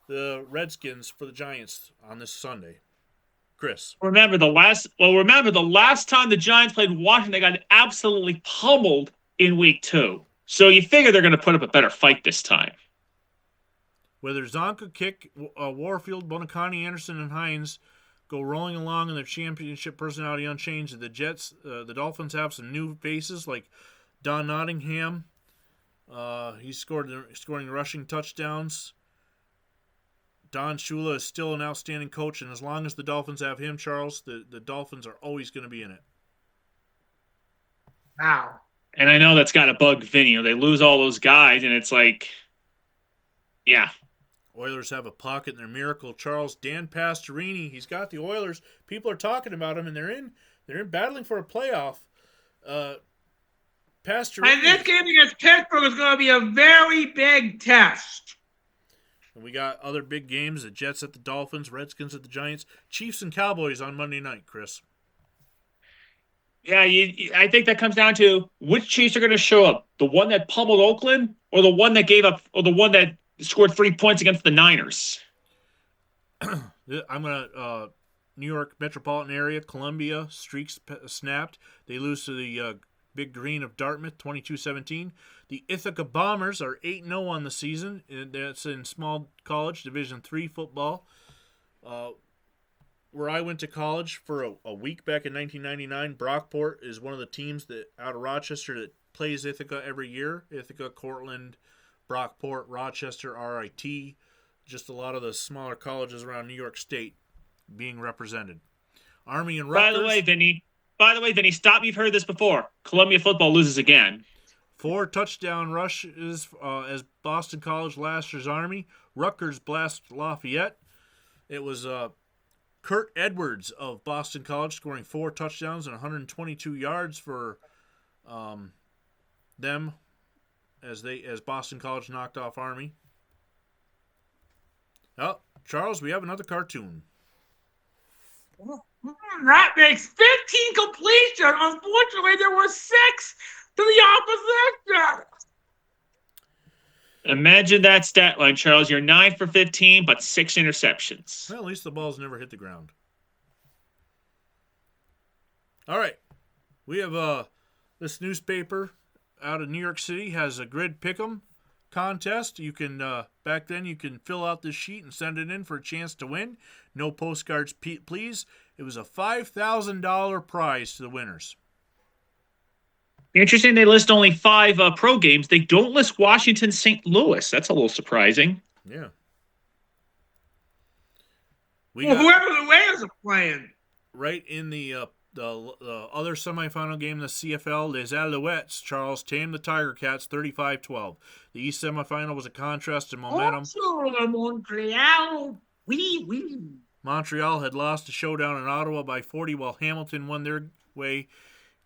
the Redskins for the Giants on this Sunday? Chris. Remember the last time the Giants played Washington, they got absolutely pummeled in week 2. So you figure they're going to put up a better fight this time. Whether Zonka, Kick, Warfield, Bonacani, Anderson, and Hines go rolling along in their championship personality unchanged, the Dolphins have some new faces like Don Nottingham. He's scoring rushing touchdowns. Don Shula is still an outstanding coach, and as long as the Dolphins have him, Charles, the Dolphins are always going to be in it. Wow. And I know that's got to bug Vinny. They lose all those guys, and it's like, yeah. Oilers have a pocket in their miracle. Charles Dan Pastorini, he's got the Oilers. People are talking about him, and they're in battling for a playoff. Pastorini. And this game against Pittsburgh is going to be a very big test. And we got other big games: the Jets at the Dolphins, Redskins at the Giants, Chiefs and Cowboys on Monday night. Chris. Yeah, I think that comes down to which Chiefs are going to show up: the one that pummeled Oakland, or the one that gave up, or the one that scored 3 points against the Niners. I'm gonna New York metropolitan area, Columbia streaks snapped. They lose to the Big Green of Dartmouth, 22-17. The Ithaca Bombers are 8-0 on the season. That's in small college, Division III football. Where I went to college for a week back in 1999, Brockport is one of the teams that out of Rochester that plays Ithaca every year. Ithaca, Cortland, Brockport, Rochester, RIT, just a lot of the smaller colleges around New York State being represented. Army and Rutgers. By the way, Vinny, stop. You've heard this before. Columbia football loses again. 4 touchdown rushes as Boston College lasters Army. Rutgers blast Lafayette. It was Kurt Edwards of Boston College scoring 4 touchdowns and 122 yards for them as Boston College knocked off Army. Oh, Charles, we have another cartoon. That makes 15 completion. Unfortunately, there were 6 to the opposition. Imagine that stat line, Charles. You're 9 for 15, but 6 interceptions. Well, at least the ball's never hit the ground. All right. We have this newspaper out of New York City has a grid pick'em contest. You can back then you can fill out this sheet and send it in for a chance to win. No postcards, please. It was a $5,000 prize to the winners. Interesting. They list only 5 pro games. They don't list Washington, St. Louis. That's a little surprising. Yeah. Whoever the Raiders are playing. Right in the other semifinal game in the CFL, Les Alouettes, Charles, tamed the Tiger Cats 35-12. The East semifinal was a contrast in momentum. Montreal. Oui. Montreal had lost a showdown in Ottawa by 40, while Hamilton won their way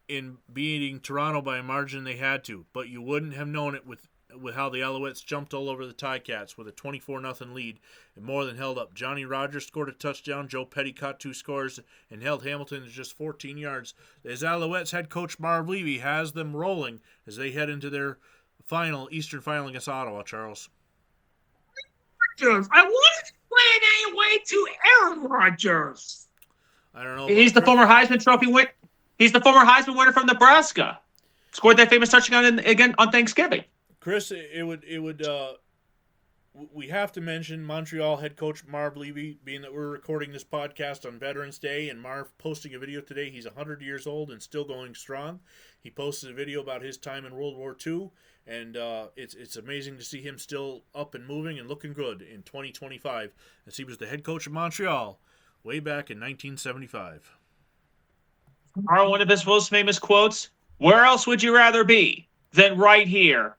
in beating Toronto by a margin they had to. But you wouldn't have known it with how the Alouettes jumped all over the Ticats with a 24-0 lead and more than held up. Johnny Rogers scored a touchdown. Joe Petty caught 2 scores and held Hamilton to just 14 yards. As Alouettes head coach Marv Levy has them rolling as they head into their Eastern final against Ottawa, Charles. I wanted to play it anyway to Aaron Rodgers. I don't know. He's the former Heisman Trophy winner. He's the former Heisman winner from Nebraska. Scored that famous touchdown again on Thanksgiving. Chris, we have to mention Montreal head coach Marv Levy, being that we're recording this podcast on Veterans Day, and Marv posting a video today. He's 100 years old and still going strong. He posted a video about his time in World War II, and it's amazing to see him still up and moving and looking good in 2025, as he was the head coach of Montreal way back in 1975. Are one of his most famous quotes, "Where else would you rather be than right here,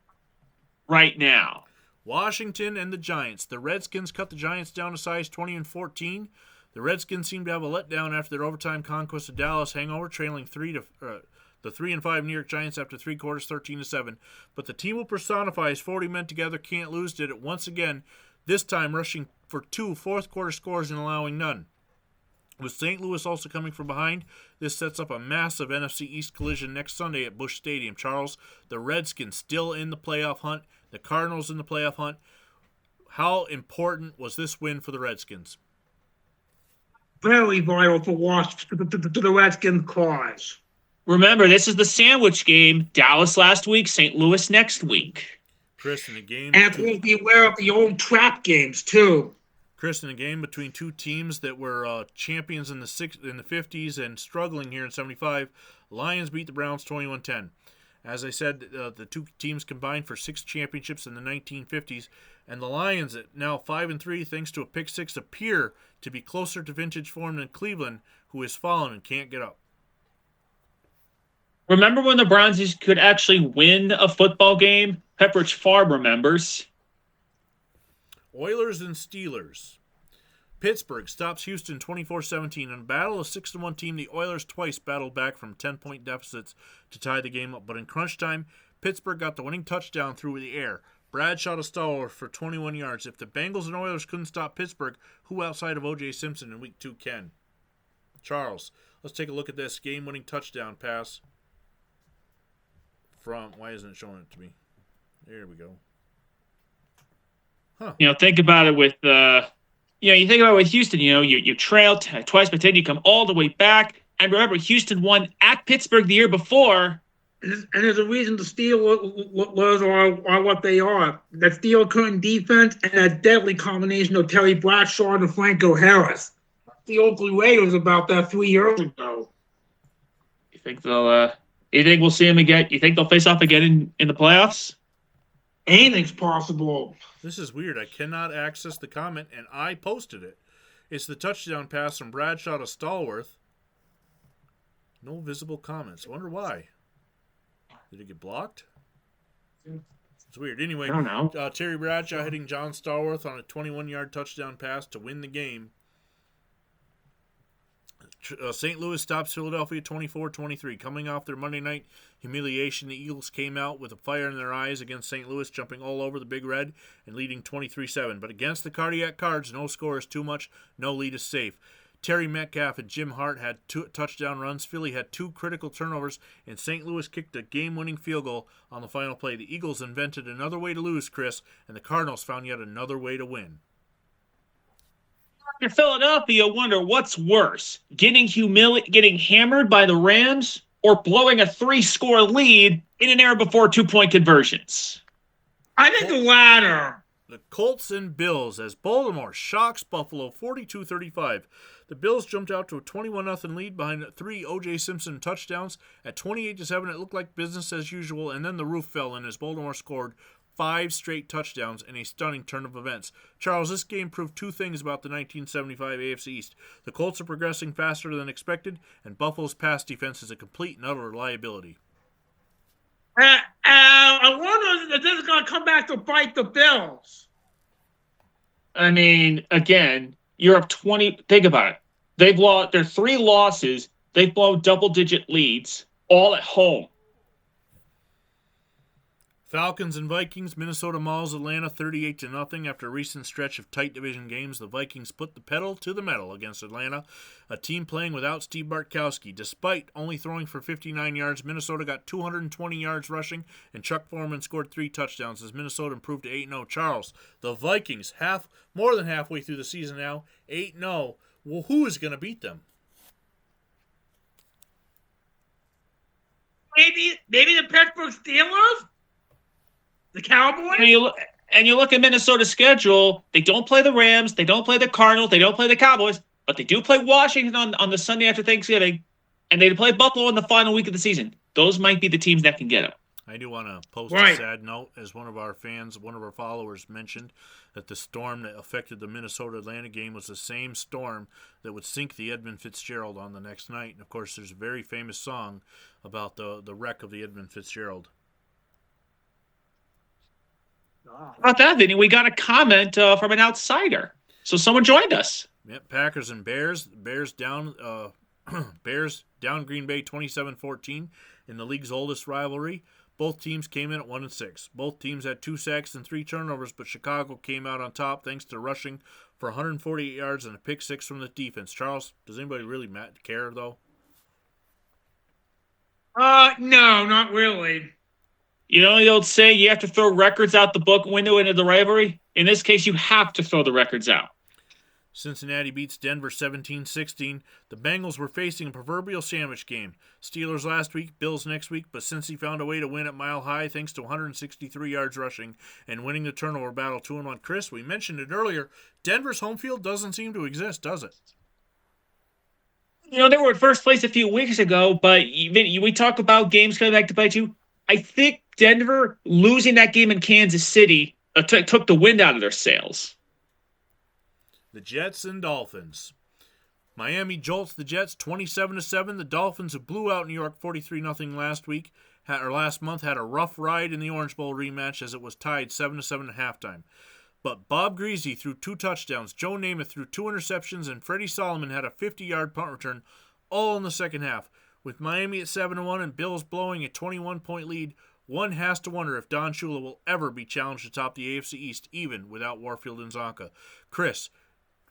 right now?" Washington and the Giants. The Redskins cut the Giants down to size 20-14. The Redskins seemed to have a letdown after their overtime conquest of Dallas hangover, trailing the 3-5 New York Giants after 3 quarters, 13-7. But the team will personify as 40 men together can't lose did it once again, this time rushing for 2 fourth-quarter scores and allowing none. With St. Louis also coming from behind, this sets up a massive NFC East collision next Sunday at Busch Stadium. Charles, the Redskins still in the playoff hunt, the Cardinals in the playoff hunt. How important was this win for the Redskins? Very vital to the Redskins' cause. Remember, this is the sandwich game. Dallas last week, St. Louis next week. Chris, in the game... And please be aware of the old trap games, too. Chris, in a game between 2 teams that were champions in the 50s and struggling here in 75, Lions beat the Browns 21-10. As I said, the 2 teams combined for 6 championships in the 1950s, and the Lions, at now 5-3, thanks to a pick 6, appear to be closer to vintage form than Cleveland, who has fallen and can't get up. Remember when the Browns could actually win a football game? Pepperidge Farm remembers. Oilers and Steelers. Pittsburgh stops Houston 24-17. In a battle of 6-1 team, the Oilers twice battled back from 10-point deficits to tie the game up. But in crunch time, Pittsburgh got the winning touchdown through the air. Bradshaw to Stallworth for 21 yards. If the Bengals and Oilers couldn't stop Pittsburgh, who outside of O.J. Simpson in Week 2 can? Charles, let's take a look at this game-winning touchdown pass from... Why isn't it showing it to me? There we go. Huh. Think about it with... you think about it with Houston, you trail twice, but then you come all the way back. And remember, Houston won at Pittsburgh the year before. And there's a reason the Steelers are what they are. That Steelers current defense and that deadly combination of Terry Bradshaw and Franco Harris. The Oakland Raiders about that 3 years ago. You think we'll see them again? You think they'll face off again in the playoffs? Anything's possible. This is weird. I cannot access the comment, and I posted it. It's the touchdown pass from Bradshaw to Stallworth. No visible comments. I wonder why. Did it get blocked? It's weird. Anyway, I don't know. Terry Bradshaw hitting John Stallworth on a 21-yard touchdown pass to win the game. St. Louis stops Philadelphia 24-23. Coming off their Monday night humiliation, the Eagles came out with a fire in their eyes against St. Louis, jumping all over the Big Red and leading 23-7. But against the Cardiac Cards, no score is too much, no lead is safe. Terry Metcalf and Jim Hart had 2 touchdown runs. Philly had 2 critical turnovers, and St. Louis kicked a game-winning field goal on the final play. The Eagles invented another way to lose, Chris, and the Cardinals found yet another way to win. In Philadelphia, wonder what's worse: getting hammered by the Rams, or blowing a 3-score lead in an era before 2-point conversions. I think the latter. The Colts and Bills as Baltimore shocks Buffalo 42-35. The Bills jumped out to a 21-0 lead behind 3 O.J. Simpson touchdowns. At 28-7, it looked like business as usual, and then the roof fell in as Baltimore scored 5 straight touchdowns in a stunning turn of events. Charles, this game proved 2 things about the 1975 AFC East. The Colts are progressing faster than expected, and Buffalo's pass defense is a complete and utter liability. I wonder if this is going to come back to bite the Bills. I mean, again, you're up 20. Think about it. They've lost their 3 losses. They've blown double-digit leads, all at home. Falcons and Vikings. Minnesota mauls Atlanta 38-0 after a recent stretch of tight division games. The Vikings put the pedal to the metal against Atlanta, a team playing without Steve Bartkowski. Despite only throwing for 59 yards, Minnesota got 220 yards rushing, and Chuck Foreman scored 3 touchdowns as Minnesota improved to 8-0. Charles, the Vikings, more than halfway through the season now, 8-0. Well, who is going to beat them? Maybe the Pittsburgh Steelers? The Cowboys? And you look at Minnesota's schedule, they don't play the Rams, they don't play the Cardinals, they don't play the Cowboys, but they do play Washington on the Sunday after Thanksgiving, and they play Buffalo in the final week of the season. Those might be the teams that can get them. I do want to post a sad note, as one of our followers mentioned, that the storm that affected the Minnesota-Atlanta game was the same storm that would sink the Edmund Fitzgerald on the next night. And, of course, there's a very famous song about the wreck of the Edmund Fitzgerald. How about that, Vinny? We got a comment from an outsider. So someone joined us. Yep, Packers and Bears. Bears down Green Bay 27-14 in the league's oldest rivalry. Both teams came in at 1-6. Both teams had 2 sacks and 3 turnovers, but Chicago came out on top thanks to rushing for 148 yards and a pick 6 from the defense. Charles, does anybody really care, though? No, not really. You know, they don't say you have to throw records out the book window into the rivalry. In this case, you have to throw the records out. Cincinnati beats Denver 17-16. The Bengals were facing a proverbial sandwich game. Steelers last week, Bills next week, but Cincy found a way to win at Mile High thanks to 163 yards rushing and winning the turnover battle 2-1. Chris, we mentioned it earlier. Denver's home field doesn't seem to exist, does it? You know, they were at first place a few weeks ago, but we talk about games coming back to bite you. I think Denver losing that game in Kansas City took the wind out of their sails. The Jets and Dolphins. Miami jolts the Jets 27-7. The Dolphins, who blew out New York 43-0 last month, had a rough ride in the Orange Bowl rematch as it was tied 7-7 at halftime. But Bob Greasy threw 2 touchdowns, Joe Namath threw 2 interceptions, and Freddie Solomon had a 50-yard punt return, all in the second half. With Miami at 7-1 and Bills blowing a 21-point lead, one has to wonder if Don Shula will ever be challenged atop the AFC East, even without Warfield and Zonka. Chris,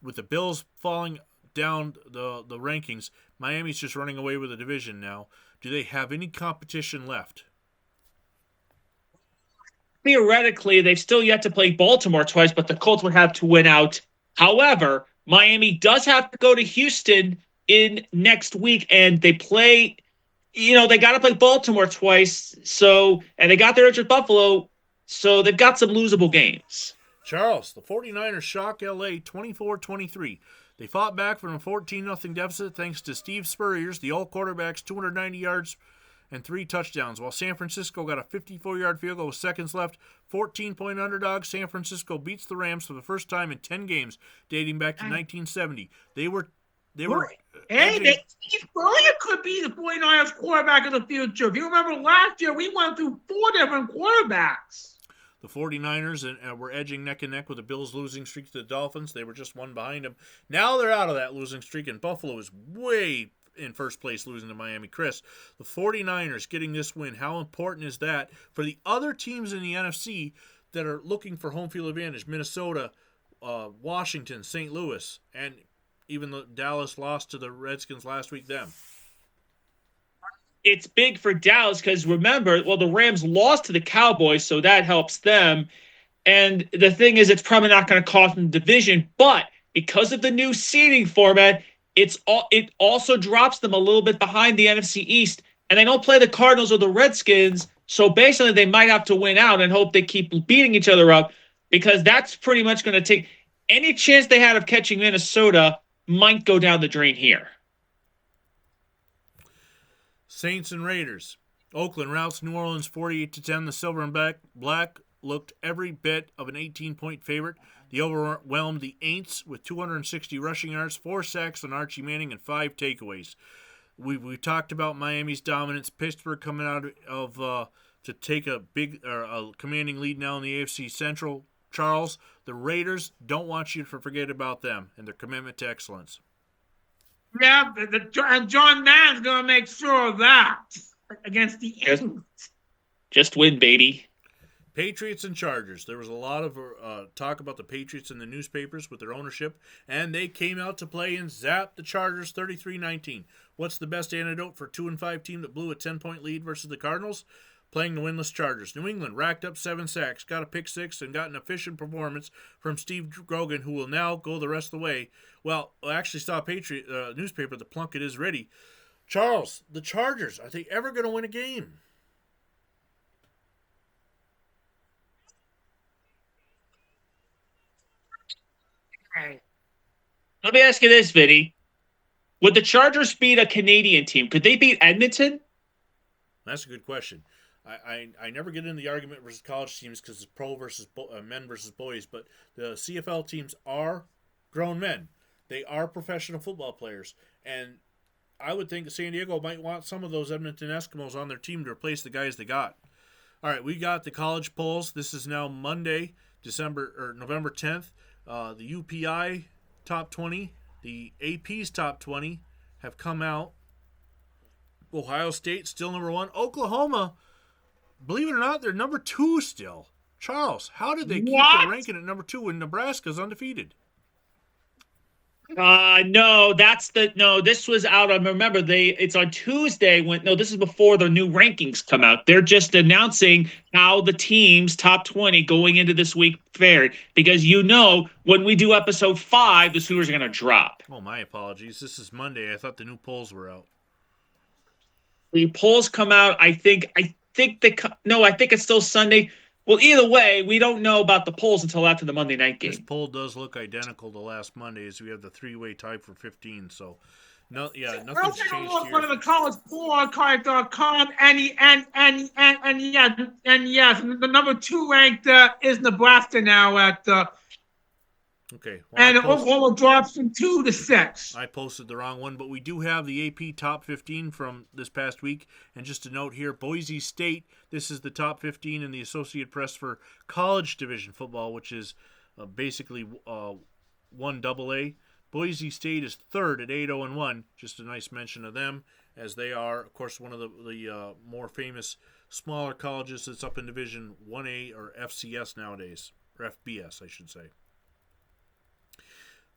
with the Bills falling down the rankings, Miami's just running away with the division now. Do they have any competition left? Theoretically, they've still yet to play Baltimore twice, but the Colts would have to win out. However, Miami does have to go to Houston in next week, and they play, they got to play Baltimore twice, and they got their edge with Buffalo, so they've got some losable games. Charles, the 49ers shock LA 24-23. They fought back from a 14-0 deficit thanks to Steve Spurrier's, the all-quarterback's 290 yards and 3 touchdowns, while San Francisco got a 54-yard field goal with seconds left. 14-point underdog, San Francisco beats the Rams for the first time in 10 games dating back to 1970. They were Steve Spurrier could be the 49ers quarterback of the future. If you remember last year, we went through 4 different quarterbacks. The 49ers were edging neck and neck with the Bills' losing streak to the Dolphins. They were just one behind them. Now they're out of that losing streak, and Buffalo is way in first place, losing to Miami. Chris, the 49ers getting this win, how important is that for the other teams in the NFC that are looking for home field advantage? Minnesota, Washington, St. Louis, and even though Dallas lost to the Redskins last week, them. It's big for Dallas because remember, the Rams lost to the Cowboys, so that helps them. And the thing is, it's probably not going to cost them the division, but because of the new seeding format, it also drops them a little bit behind the NFC East, and they don't play the Cardinals or the Redskins, so basically they might have to win out and hope they keep beating each other up, because that's pretty much going to take any chance they had of catching Minnesota might go down the drain here. Saints and Raiders. Oakland routs New Orleans 48-10. The Silver and Black looked every bit of an 18-point favorite. They overwhelmed the Aints with 260 rushing yards, 4 sacks on Archie Manning, and 5 takeaways. We talked about Miami's dominance. Pittsburgh coming out of to take a commanding lead now in the AFC Central. Charles, the Raiders, don't want you to forget about them and their commitment to excellence. Yeah, and John Mann's going to make sure of that against the Aints. Just win, baby. Patriots and Chargers. There was a lot of talk about the Patriots in the newspapers with their ownership, and they came out to play and zapped the Chargers 33-19. What's the best antidote for a 2-5 team that blew a 10-point lead versus the Cardinals? Playing the winless Chargers. New England racked up 7 sacks, got a pick 6, and got an efficient performance from Steve Grogan, who will now go the rest of the way. Well, I actually saw a Patriot newspaper. The Plunkett is ready. Charles, the Chargers, are they ever going to win a game? Let me ask you this, Vinny. Would the Chargers beat a Canadian team? Could they beat Edmonton? That's a good question. I never get into the argument versus college teams because it's pro versus men versus boys, but the CFL teams are grown men. They are professional football players, and I would think San Diego might want some of those Edmonton Eskimos on their team to replace the guys they got. All right, we got the college polls. This is now Monday, November 10th. The UPI top 20, the AP's top 20 have come out. Ohio State still number 1. Oklahoma, believe it or not, they're number 2 still. Charles, how did they keep the ranking at number 2 when Nebraska's undefeated? This was out on, remember, it's on Tuesday this is before the new rankings come out. They're just announcing how the teams top 20 going into this week fared, because when we do episode 5, the Sooners are going to drop. Oh, my apologies. This is Monday. I thought the new polls were out. The polls come out, I think it's still Sunday. Well, either way, we don't know about the polls until after the Monday night game. This poll does look identical to last Monday's. We have the 3-way tie for 15. So, nothing's changed here. Go to the collegefootballarchive.com, and yes, the number 2 ranked is Nebraska now at. Okay. Well, And Oklahoma drops from 2-6. I posted the wrong one, but we do have the AP top 15 from this past week. And just a note here, Boise State, this is the top 15 in the Associated Press for college division football, which is basically 1AA. Boise State is third at 8-0-1. Just a nice mention of them, as they are, of course, one of the more famous smaller colleges that's up in Division 1A or FCS nowadays, or FBS, I should say.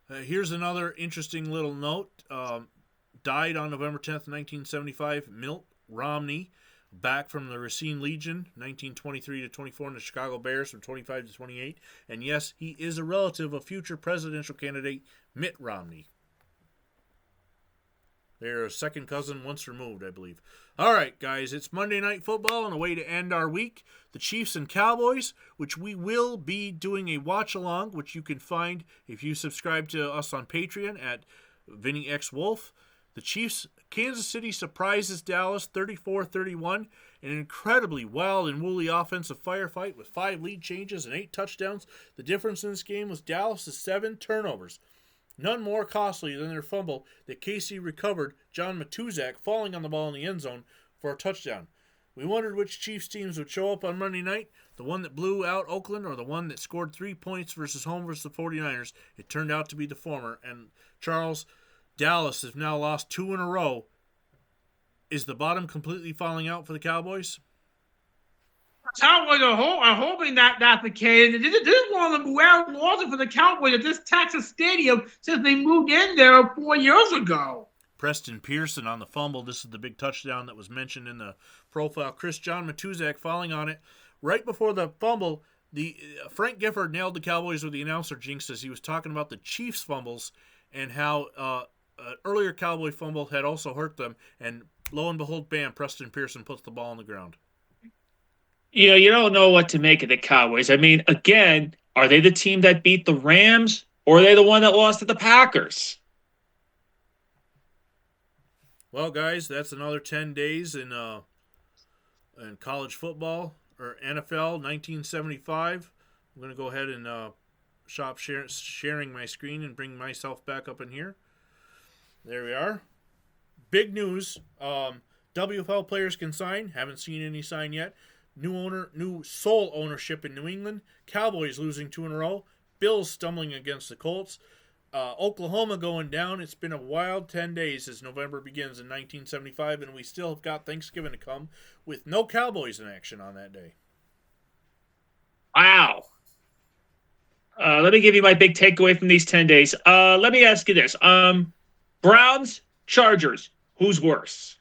Here's another interesting little note. Died on November 10th, 1975, Milt Romney, back from the Racine Legion, 1923-24, in the Chicago Bears from 25-28. And yes, he is a relative of future presidential candidate Mitt Romney. They're a second cousin, once removed, I believe. All right, guys, it's Monday Night Football and a way to end our week. The Chiefs and Cowboys, which we will be doing a watch-along, which you can find if you subscribe to us on Patreon at Vinny X Wolf. The Chiefs, Kansas City surprises Dallas 34-31. An incredibly wild and woolly offensive firefight with 5 lead changes and 8 touchdowns. The difference in this game was Dallas' 7 turnovers. None more costly than their fumble that Casey recovered, John Matuzak falling on the ball in the end zone for a touchdown. We wondered which Chiefs teams would show up on Monday night, the one that blew out Oakland or the one that scored 3 points versus home versus the 49ers. It turned out to be the former. And Charles, Dallas has now lost 2 in a row. Is the bottom completely falling out for the Cowboys? Cowboys are hoping that that's the case. This is one of the rare losses for the Cowboys at this Texas stadium since they moved in there 4 years ago. Preston Pearson on the fumble. This is the big touchdown that was mentioned in the profile. John Matuzak falling on it. Right before the fumble, Frank Gifford nailed the Cowboys with the announcer jinx as he was talking about the Chiefs' fumbles and how an earlier Cowboy fumble had also hurt them. And lo and behold, bam, Preston Pearson puts the ball on the ground. You know, you don't know what to make of the Cowboys. I mean, again, are they the team that beat the Rams, or are they the one that lost to the Packers? Well, guys, that's another 10 days in college football, or NFL 1975. I'm going to go ahead and stop sharing my screen and bring myself back up in here. There we are. Big news. WFL players can sign. Haven't seen any sign yet. New sole ownership in New England. Cowboys losing 2 in a row. Bills stumbling against the Colts. Oklahoma going down. It's been a wild 10 days as November begins in 1975, and we still have got Thanksgiving to come with no Cowboys in action on that day. Wow. Let me give you my big takeaway from these 10 days. Let me ask you this. Browns, Chargers, who's worse?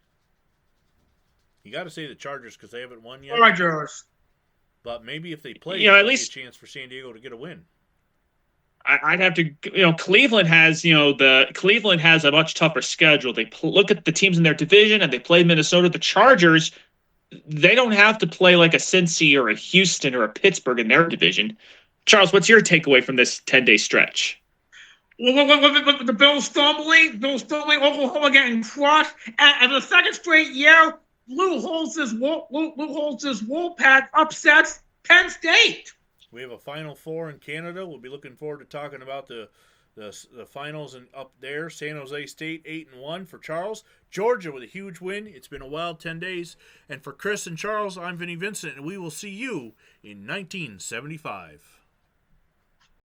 You got to say the Chargers because they haven't won yet. Chargers. But maybe if they play, at least be a chance for San Diego to get a win. I'd have to, Cleveland has a much tougher schedule. They look at the teams in their division and they play Minnesota. The Chargers, they don't have to play like a Cincy or a Houston or a Pittsburgh in their division. Charles, what's your takeaway from this 10-day stretch? The Bills stumbling, Oklahoma getting crushed, and the second straight year, Lou Holtz's Wolfpack upsets Penn State. We have a Final Four in Canada. We'll be looking forward to talking about the finals and up there. San Jose State 8-1 for Charles. Georgia with a huge win. It's been a wild 10 days. And for Chris and Charles, I'm Vinny Vincent, and we will see you in 1975.